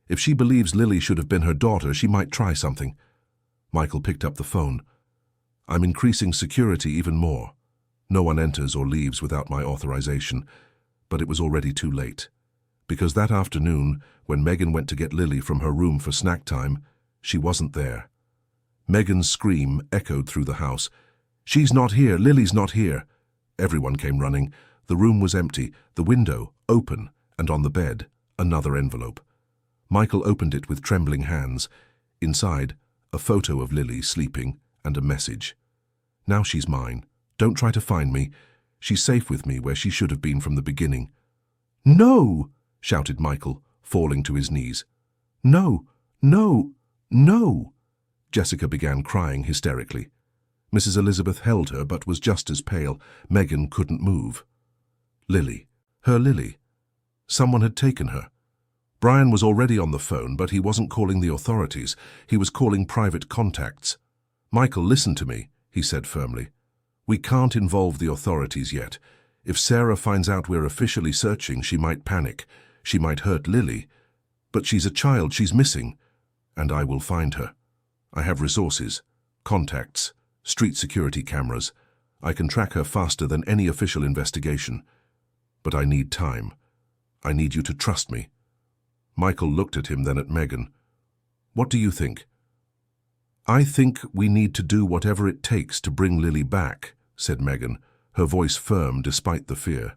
If she believes Lily should have been her daughter, she might try something." Michael picked up the phone. "I'm increasing security even more. No one enters or leaves without my authorization." But it was already too late. Because that afternoon, when Megan went to get Lily from her room for snack time, she wasn't there. Megan's scream echoed through the house. "She's not here! Lily's not here!" Everyone came running. The room was empty, the window open, and on the bed, another envelope. Michael opened it with trembling hands. Inside, a photo of Lily sleeping and a message. "Now she's mine. Don't try to find me. She's safe with me where she should have been from the beginning." "No!" shouted Michael, falling to his knees. "No, no, no!" Jessica began crying hysterically. Mrs. Elizabeth held her but was just as pale. Megan couldn't move. Lily. Her Lily. Someone had taken her. Brian was already on the phone, but he wasn't calling the authorities. He was calling private contacts. "Michael, listen to me," he said firmly. "We can't involve the authorities yet. If Sarah finds out we're officially searching, she might panic. She might hurt Lily. But she's a child, she's missing. And I will find her. I have resources, contacts, street security cameras. I can track her faster than any official investigation. But I need time. I need you to trust me." Michael looked at him, then at Megan. "What do you think?" "I think we need to do whatever it takes to bring Lily back," said Megan, her voice firm despite the fear.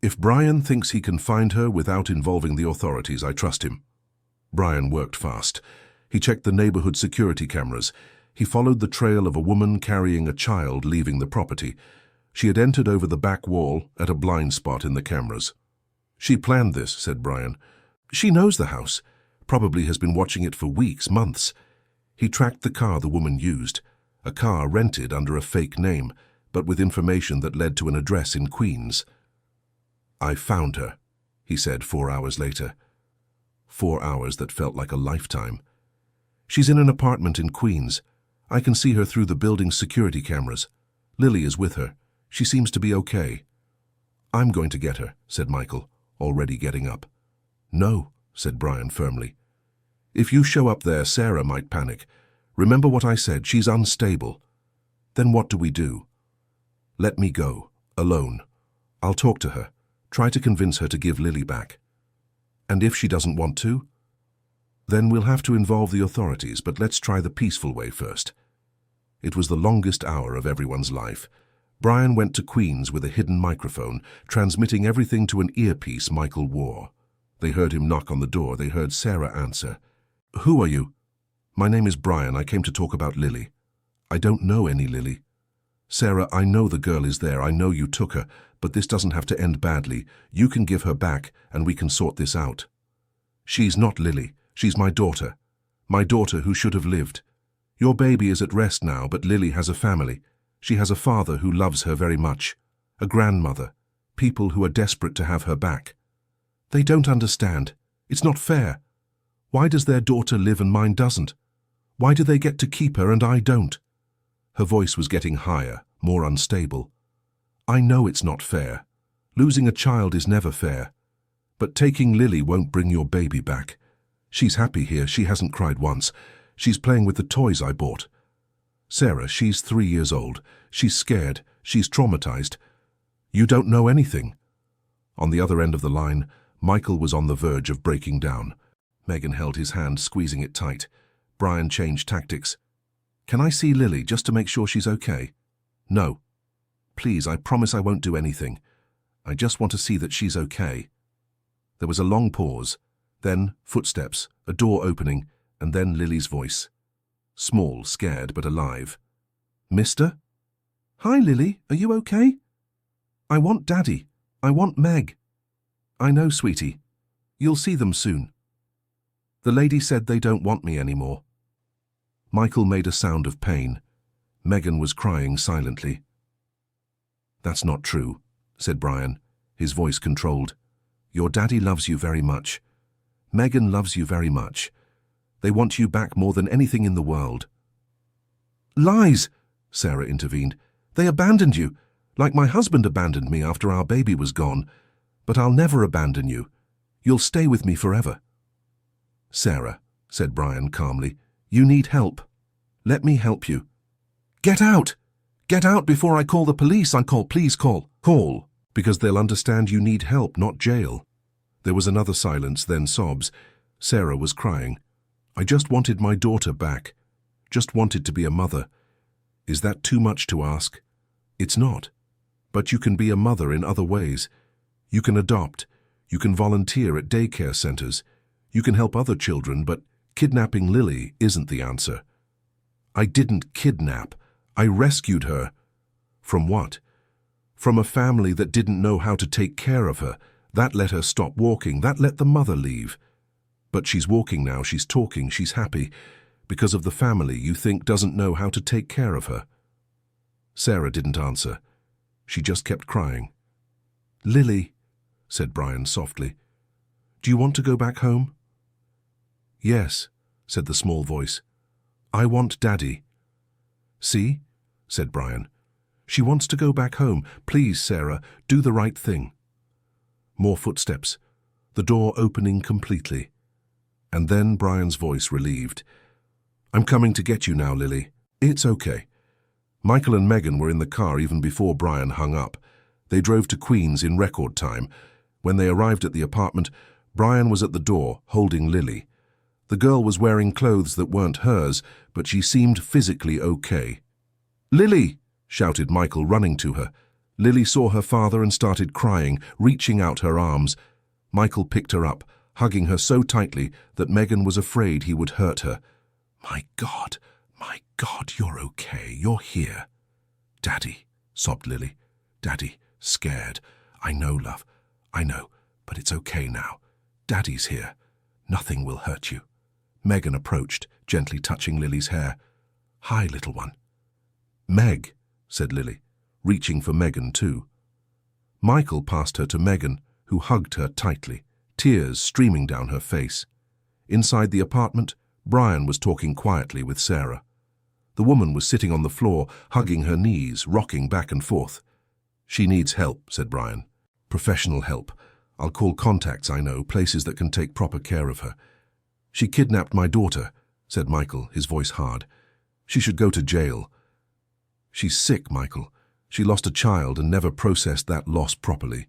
"If Brian thinks he can find her without involving the authorities, I trust him." Brian worked fast. He checked the neighborhood security cameras. He followed the trail of a woman carrying a child leaving the property. She had entered over the back wall at a blind spot in the cameras. "She planned this," said Brian. "She knows the house. Probably has been watching it for weeks, months." He tracked the car the woman used, a car rented under a fake name, but with information that led to an address in Queens. "I found her," he said 4 hours later. 4 hours that felt like a lifetime. "She's in an apartment in Queens. I can see her through the building's security cameras. Lily is with her. She seems to be okay." "I'm going to get her," said Michael, already getting up. "No," said Brian firmly. "If you show up there, Sarah might panic. Remember what I said, she's unstable. Then what do we do?" "Let me go, alone. I'll talk to her, try to convince her to give Lily back. And if she doesn't want to? Then we'll have to involve the authorities, but let's try the peaceful way first." It was the longest hour of everyone's life. Brian went to Queens with a hidden microphone, transmitting everything to an earpiece Michael wore. They heard him knock on the door. They heard Sarah answer. "Who are you?" "My name is Brian. I came to talk about Lily." "I don't know any Lily." Sarah, I know the girl is there, I know you took her, but this doesn't have to end badly. You can give her back, and we can sort this out. She's not Lily, she's my daughter who should have lived. Your baby is at rest now, but Lily has a family. She has a father who loves her very much, a grandmother, people who are desperate to have her back. They don't understand. It's not fair. Why does their daughter live and mine doesn't? Why do they get to keep her and I don't? Her voice was getting higher, more unstable. I know it's not fair. Losing a child is never fair. But taking Lily won't bring your baby back. She's happy here, she hasn't cried once. She's playing with the toys I bought. Sarah, she's 3 years old. She's scared. She's traumatized. You don't know anything. On the other end of the line, Michael was on the verge of breaking down. Megan held his hand, squeezing it tight. Brian changed tactics. Can I see Lily just to make sure she's okay? No. Please, I promise I won't do anything. I just want to see that she's okay. There was a long pause, then footsteps, a door opening, and then Lily's voice. Small, scared, but alive. Mister? Hi, Lily, are you okay? I want Daddy. I want Meg. I know, sweetie. You'll see them soon. The lady said they don't want me anymore. Michael made a sound of pain. Megan was crying silently. That's not true, said Brian, his voice controlled. Your daddy loves you very much. Megan loves you very much. They want you back more than anything in the world. Lies, Sarah intervened. They abandoned you, like my husband abandoned me after our baby was gone. But I'll never abandon you. You'll stay with me forever. Sarah, said Brian calmly, you need help. Let me help you. Get out! Get out before I call the police. Please call. Call, because they'll understand you need help, not jail. There was another silence, then sobs. Sarah was crying. I just wanted my daughter back. Just wanted to be a mother. Is that too much to ask? It's not. But you can be a mother in other ways. You can adopt. You can volunteer at daycare centers. You can help other children, but kidnapping Lily isn't the answer. I didn't kidnap. I rescued her. From what? From a family that didn't know how to take care of her. That let her stop walking. That let the mother leave. But she's walking now. She's talking. She's happy. Because of the family you think doesn't know how to take care of her. Sarah didn't answer. She just kept crying. Lily, said Brian softly, do you want to go back home? Yes, said the small voice. I want Daddy. See, said Brian. She wants to go back home. Please, Sarah, do the right thing. More footsteps, the door opening completely. And then Brian's voice relieved. I'm coming to get you now, Lily. It's okay. Michael and Megan were in the car even before Brian hung up. They drove to Queens in record time. When they arrived at the apartment, Brian was at the door, holding Lily. The girl was wearing clothes that weren't hers, but she seemed physically okay. Lily! Shouted Michael, running to her. Lily saw her father and started crying, reaching out her arms. Michael picked her up, hugging her so tightly that Megan was afraid he would hurt her. My God, you're okay. You're here. Daddy, sobbed Lily. Daddy, scared. I know, love. I know, but it's okay now. Daddy's here. Nothing will hurt you. Megan approached, gently touching Lily's hair. Hi, little one. Meg, said Lily, reaching for Megan too. Michael passed her to Megan, who hugged her tightly, tears streaming down her face. Inside the apartment, Brian was talking quietly with Sarah. The woman was sitting on the floor, hugging her knees, rocking back and forth. She needs help, said Brian. Professional help. I'll call contacts I know, places that can take proper care of her. She kidnapped my daughter, said Michael, his voice hard. She should go to jail. She's sick, Michael. She lost a child and never processed that loss properly.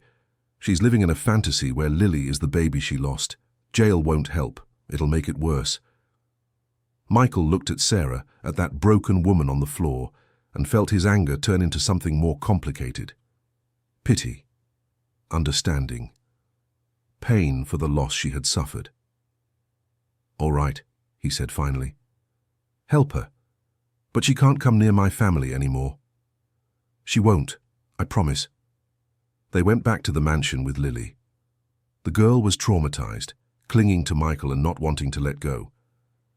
She's living in a fantasy where Lily is the baby she lost. Jail won't help. It'll make it worse. Michael looked at Sarah, at that broken woman on the floor, and felt his anger turn into something more complicated. Pity. Understanding. Pain for the loss she had suffered. All right, he said finally. Help her. But she can't come near my family anymore. She won't, I promise. They went back to the mansion with Lily. The girl was traumatized, clinging to Michael and not wanting to let go.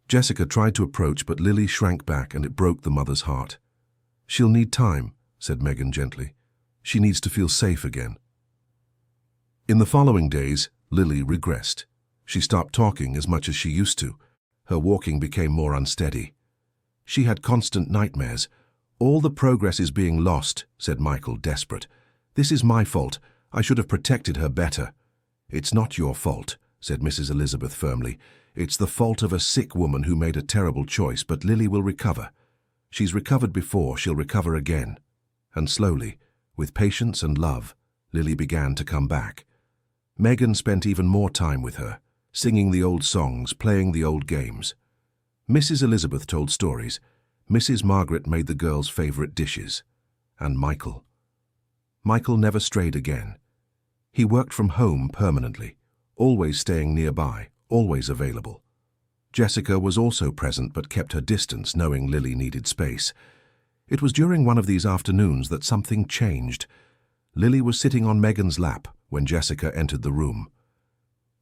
Jessica tried to approach, but Lily shrank back and it broke the mother's heart. She'll need time, said Megan gently. She needs to feel safe again. In the following days, Lily regressed. She stopped talking as much as she used to. Her walking became more unsteady. She had constant nightmares. All the progress is being lost, said Michael, desperate. This is my fault. I should have protected her better. It's not your fault, said Mrs. Elizabeth firmly. It's the fault of a sick woman who made a terrible choice, but Lily will recover. She's recovered before, she'll recover again. And slowly, with patience and love, Lily began to come back. Megan spent even more time with her, singing the old songs, playing the old games. Mrs. Elizabeth told stories. Mrs. Margaret made the girls' favorite dishes. And Michael. Michael never strayed again. He worked from home permanently, always staying nearby, always available. Jessica was also present but kept her distance, knowing Lily needed space. It was during one of these afternoons that something changed. Lily was sitting on Megan's lap when Jessica entered the room.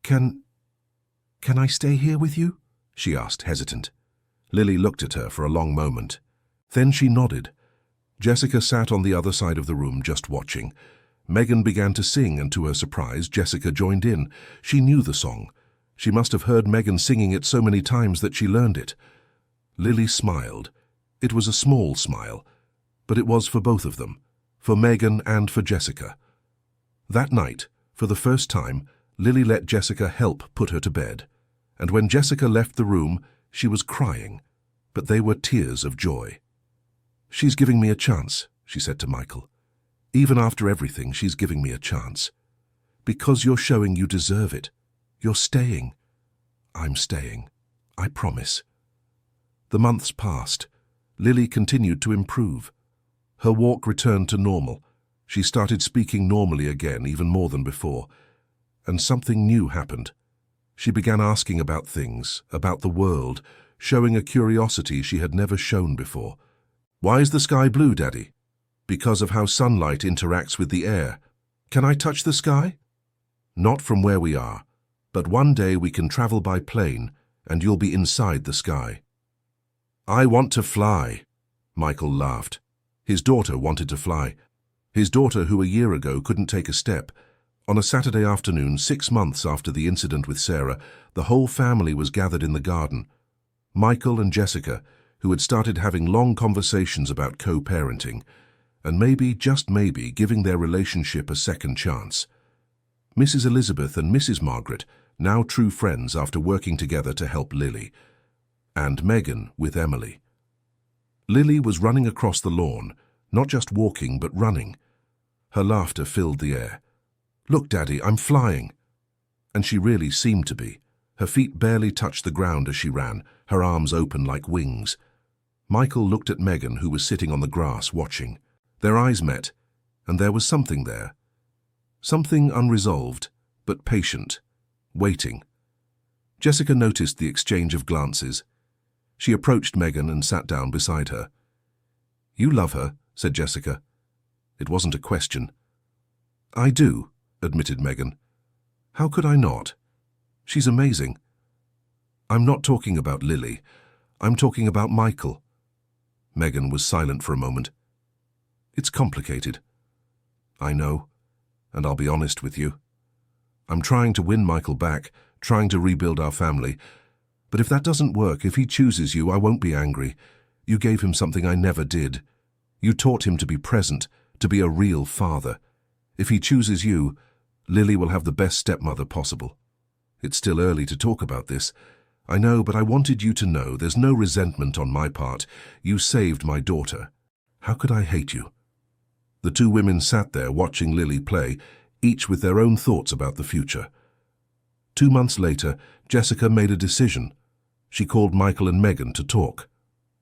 Can I stay here with you?" she asked, hesitant. Lily looked at her for a long moment. Then she nodded. Jessica sat on the other side of the room just watching. Megan began to sing, and to her surprise, Jessica joined in. She knew the song. She must have heard Megan singing it so many times that she learned it. Lily smiled. It was a small smile, but it was for both of them, for Megan and for Jessica. That night, for the first time, Lily let Jessica help put her to bed. And when Jessica left the room, she was crying, but they were tears of joy. "She's giving me a chance," she said to Michael. "Even after everything, she's giving me a chance. Because you're showing you deserve it. You're staying." "I'm staying. I promise." The months passed. Lily continued to improve. Her walk returned to normal. She started speaking normally again, even more than before. And something new happened. She began asking about things, about the world, showing a curiosity she had never shown before. "Why is the sky blue, Daddy?" "Because of how sunlight interacts with the air." "Can I touch the sky?" "Not from where we are, but one day we can travel by plane and you'll be inside the sky." "I want to fly," Michael laughed. His daughter wanted to fly. His daughter, who a year ago couldn't take a step. On a Saturday afternoon, 6 months after the incident with Sarah, the whole family was gathered in the garden. Michael and Jessica, who had started having long conversations about co-parenting, and maybe, just maybe, giving their relationship a second chance. Mrs. Elizabeth and Mrs. Margaret, now true friends after working together to help Lily. And Megan with Emily. Lily was running across the lawn, not just walking but running. Her laughter filled the air. "Look, Daddy, I'm flying." And she really seemed to be. Her feet barely touched the ground as she ran, her arms open like wings. Michael looked at Megan, who was sitting on the grass watching. Their eyes met, and there was something there. Something unresolved, but patient, waiting. Jessica noticed the exchange of glances. She approached Megan and sat down beside her. "You love her," said Jessica. It wasn't a question. "I do," admitted Megan. "How could I not? She's amazing." "I'm not talking about Lily. I'm talking about Michael." Megan was silent for a moment. "It's complicated." "I know, and I'll be honest with you. I'm trying to win Michael back, trying to rebuild our family. But if that doesn't work, if he chooses you, I won't be angry. You gave him something I never did. You taught him to be present, to be a real father. If he chooses you, Lily will have the best stepmother possible. It's still early to talk about this. I know, but I wanted you to know there's no resentment on my part. You saved my daughter. How could I hate you?" The two women sat there watching Lily play, each with their own thoughts about the future. 2 months later, Jessica made a decision. She called Michael and Megan to talk.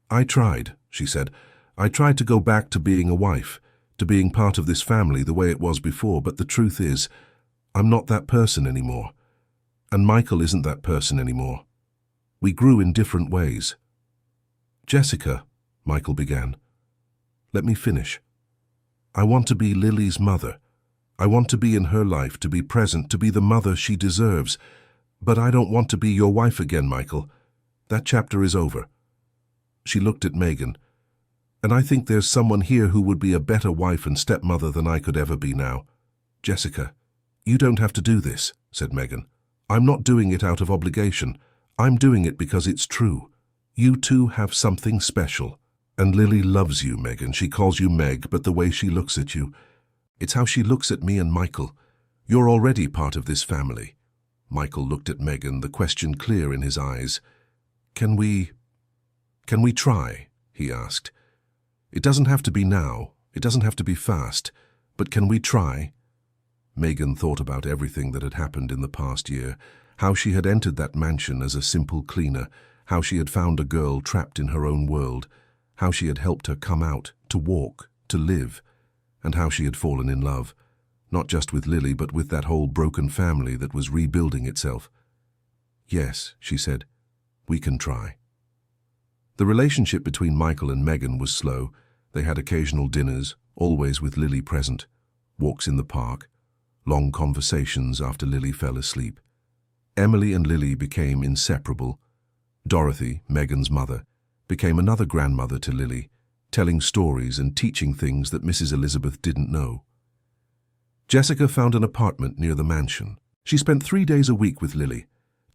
"I tried," she said. "I tried to go back to being a wife, to being part of this family the way it was before, but the truth is, I'm not that person anymore. And Michael isn't that person anymore. We grew in different ways." "Jessica," Michael began. "Let me finish." I want to be Lily's mother. I want to be in her life, to be present, to be the mother she deserves. But I don't want to be your wife again, Michael. That chapter is over." She looked at Megan. "And I think there's someone here who would be a better wife and stepmother than I could ever be now." "Jessica, you don't have to do this," said Megan. "I'm not doing it out of obligation. I'm doing it because it's true. You two have something special. And Lily loves you, Megan. She calls you Meg, but the way she looks at you, it's how she looks at me and Michael. You're already part of this family." Michael looked at Megan, the question clear in his eyes. Can we try?" he asked. "It doesn't have to be now. It doesn't have to be fast. But can we try?" Megan thought about everything that had happened in the past year, how she had entered that mansion as a simple cleaner, how she had found a girl trapped in her own world, how she had helped her come out, to walk, to live, and how she had fallen in love, not just with Lily, but with that whole broken family that was rebuilding itself. "Yes," she said, "we can try." The relationship between Michael and Megan was slow. They had occasional dinners, always with Lily present, walks in the park, long conversations after Lily fell asleep. Emily and Lily became inseparable. Dorothy, Megan's mother, became another grandmother to Lily, telling stories and teaching things that Mrs. Elizabeth didn't know. Jessica found an apartment near the mansion. She spent 3 days a week with Lily,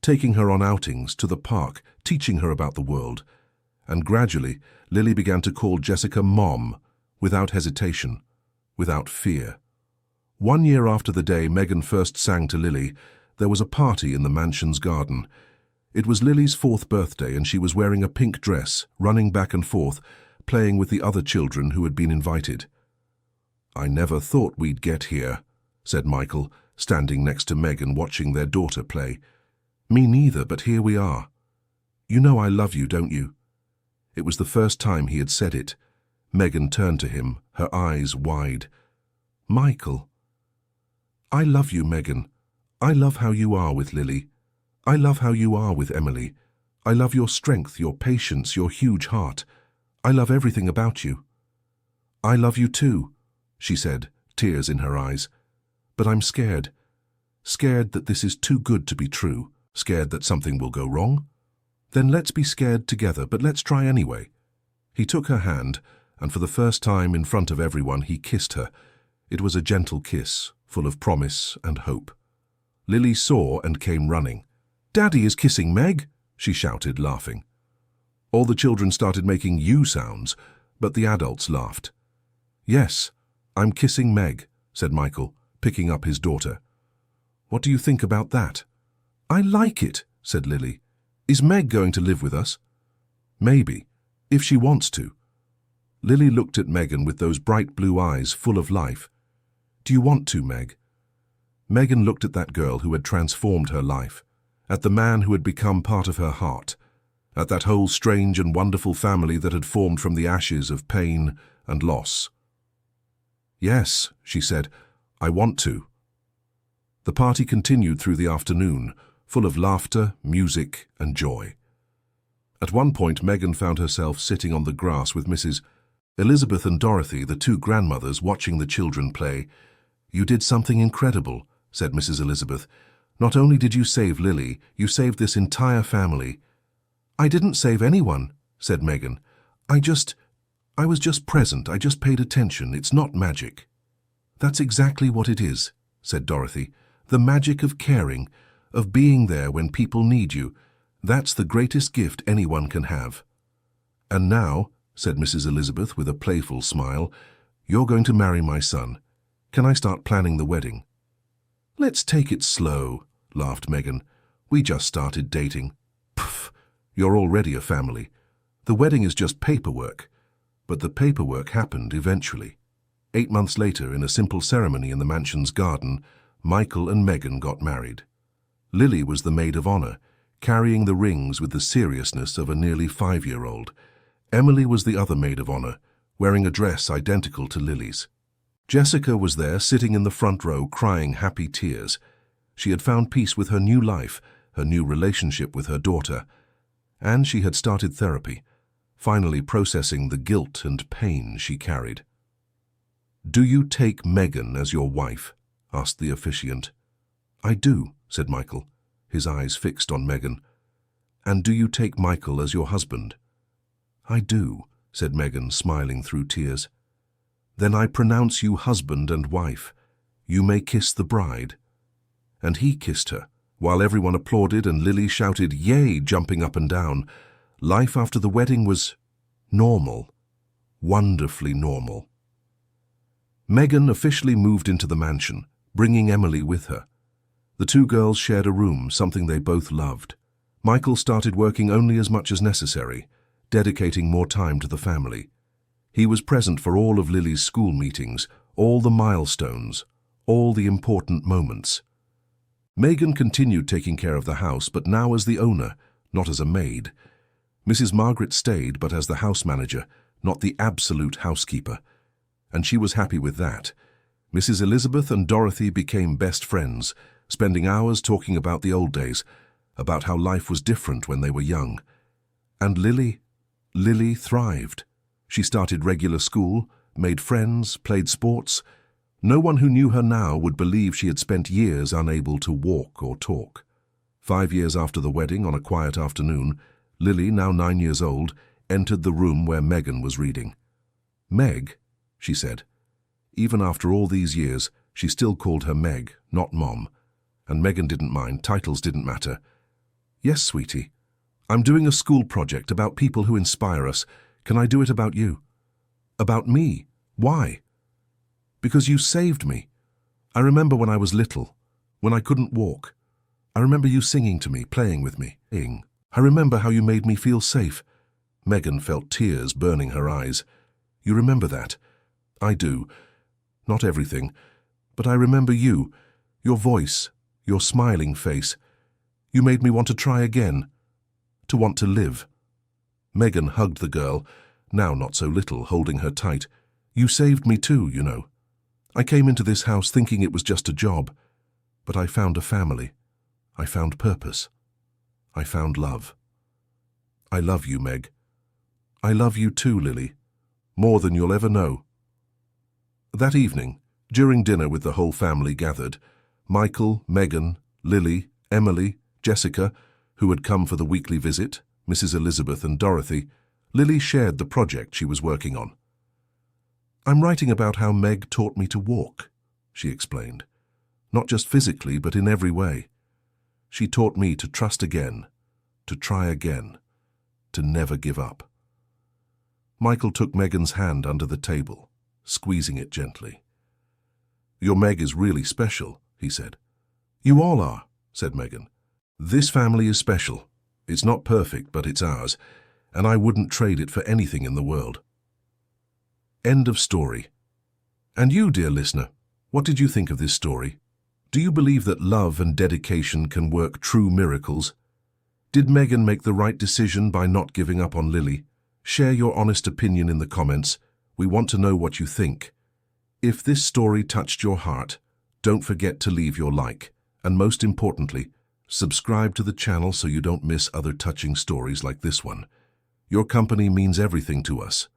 taking her on outings, to the park, teaching her about the world. And gradually, Lily began to call Jessica Mom, without hesitation, without fear. 1 year after the day Megan first sang to Lily, there was a party in the mansion's garden. It was Lily's 4th birthday, and she was wearing a pink dress, running back and forth, playing with the other children who had been invited. "I never thought we'd get here," said Michael, standing next to Megan watching their daughter play. "Me neither, but here we are. You know I love you, don't you?" It was the first time he had said it. Megan turned to him, her eyes wide. "Michael." "I love you, Megan. I love how you are with Lily. I love how you are with Emily. I love your strength, your patience, your huge heart. I love everything about you." "I love you too," she said, tears in her eyes. "But I'm scared. Scared that this is too good to be true. Scared that something will go wrong. Then let's be scared together, but let's try anyway." He took her hand, and for the first time in front of everyone he kissed her. It was a gentle kiss, full of promise and hope. Lily saw and came running. "Daddy is kissing Meg," she shouted, laughing. All the children started making "you" sounds, but the adults laughed. "Yes, I'm kissing Meg," said Michael, picking up his daughter. "What do you think about that?" "I like it," said Lily. "Is Meg going to live with us?" "Maybe, if she wants to." Lily looked at Megan with those bright blue eyes full of life. "Do you want to, Meg?" Megan looked at that girl who had transformed her life, at the man who had become part of her heart, at that whole strange and wonderful family that had formed from the ashes of pain and loss. "Yes," she said, "I want to." The party continued through the afternoon, full of laughter, music, and joy. At one point, Megan found herself sitting on the grass with Mrs. Elizabeth and Dorothy, the 2 grandmothers, watching the children play. "You did something incredible," said Mrs. Elizabeth. "Not only did you save Lily, you saved this entire family." "I didn't save anyone," said Megan. I was just present. I just paid attention. It's not magic." "That's exactly what it is," said Dorothy. "The magic of caring, of being there when people need you. That's the greatest gift anyone can have." "And now," said Mrs. Elizabeth with a playful smile, "you're going to marry my son. Can I start planning the wedding?" "Let's take it slow," laughed Megan. "We just started dating." "Pff, you're already a family. The wedding is just paperwork." But the paperwork happened eventually. 8 months later, in a simple ceremony in the mansion's garden, Michael and Megan got married. Lily was the maid of honor, carrying the rings with the seriousness of a nearly 5-year-old. Emily was the other maid of honor, wearing a dress identical to Lily's. Jessica was there, sitting in the front row, crying happy tears. She had found peace with her new life, her new relationship with her daughter, and she had started therapy, finally processing the guilt and pain she carried. "Do you take Megan as your wife?" asked the officiant. "I do," said Michael, his eyes fixed on Megan. "And do you take Michael as your husband?" "I do," said Megan, smiling through tears. "Then I pronounce you husband and wife. You may kiss the bride." And he kissed her, while everyone applauded and Lily shouted, "Yay!" jumping up and down. Life after the wedding was normal, wonderfully normal. Megan officially moved into the mansion, bringing Emily with her. The two girls shared a room, something they both loved. Michael started working only as much as necessary, dedicating more time to the family. He was present for all of Lily's school meetings, all the milestones, all the important moments. Megan continued taking care of the house, but now as the owner, not as a maid. Mrs. Margaret stayed, but as the house manager, not the absolute housekeeper. And she was happy with that. Mrs. Elizabeth and Dorothy became best friends, spending hours talking about the old days, about how life was different when they were young. And Lily thrived. She started regular school, made friends, played sports. No one who knew her now would believe she had spent years unable to walk or talk. 5 years after the wedding, on a quiet afternoon, Lily, now 9 years old, entered the room where Megan was reading. "Meg," she said. Even after all these years, she still called her Meg, not Mom. And Megan didn't mind, titles didn't matter. "Yes, sweetie. I'm doing a school project about people who inspire us. Can I do it about you?" "About me? Why?" "Because you saved me. I remember when I was little, when I couldn't walk. I remember you singing to me, playing with me. I remember how you made me feel safe." Megan felt tears burning her eyes. "You remember that?" "I do. Not everything. But I remember you, your voice, your smiling face. You made me want to try again, to want to live." Megan hugged the girl, now not so little, holding her tight. "You saved me too, you know. I came into this house thinking it was just a job, but I found a family. I found purpose. I found love. I love you, Meg. I love you too, Lily, more than you'll ever know." That evening, during dinner with the whole family gathered, Michael, Megan, Lily, Emily, Jessica, who had come for the weekly visit, Mrs. Elizabeth and Dorothy, Lily shared the project she was working on. "I'm writing about how Meg taught me to walk," she explained. "Not just physically, but in every way. She taught me to trust again, to try again, to never give up." Michael took Megan's hand under the table, squeezing it gently. "Your Meg is really special," he said. "You all are," said Megan. "This family is special. It's not perfect, but it's ours, and I wouldn't trade it for anything in the world." End of story. And you, dear listener, what did you think of this story? Do you believe that love and dedication can work true miracles? Did Megan make the right decision by not giving up on Lily? Share your honest opinion in the comments. We want to know what you think. If this story touched your heart, don't forget to leave your like, and most importantly, subscribe to the channel so you don't miss other touching stories like this one. Your company means everything to us.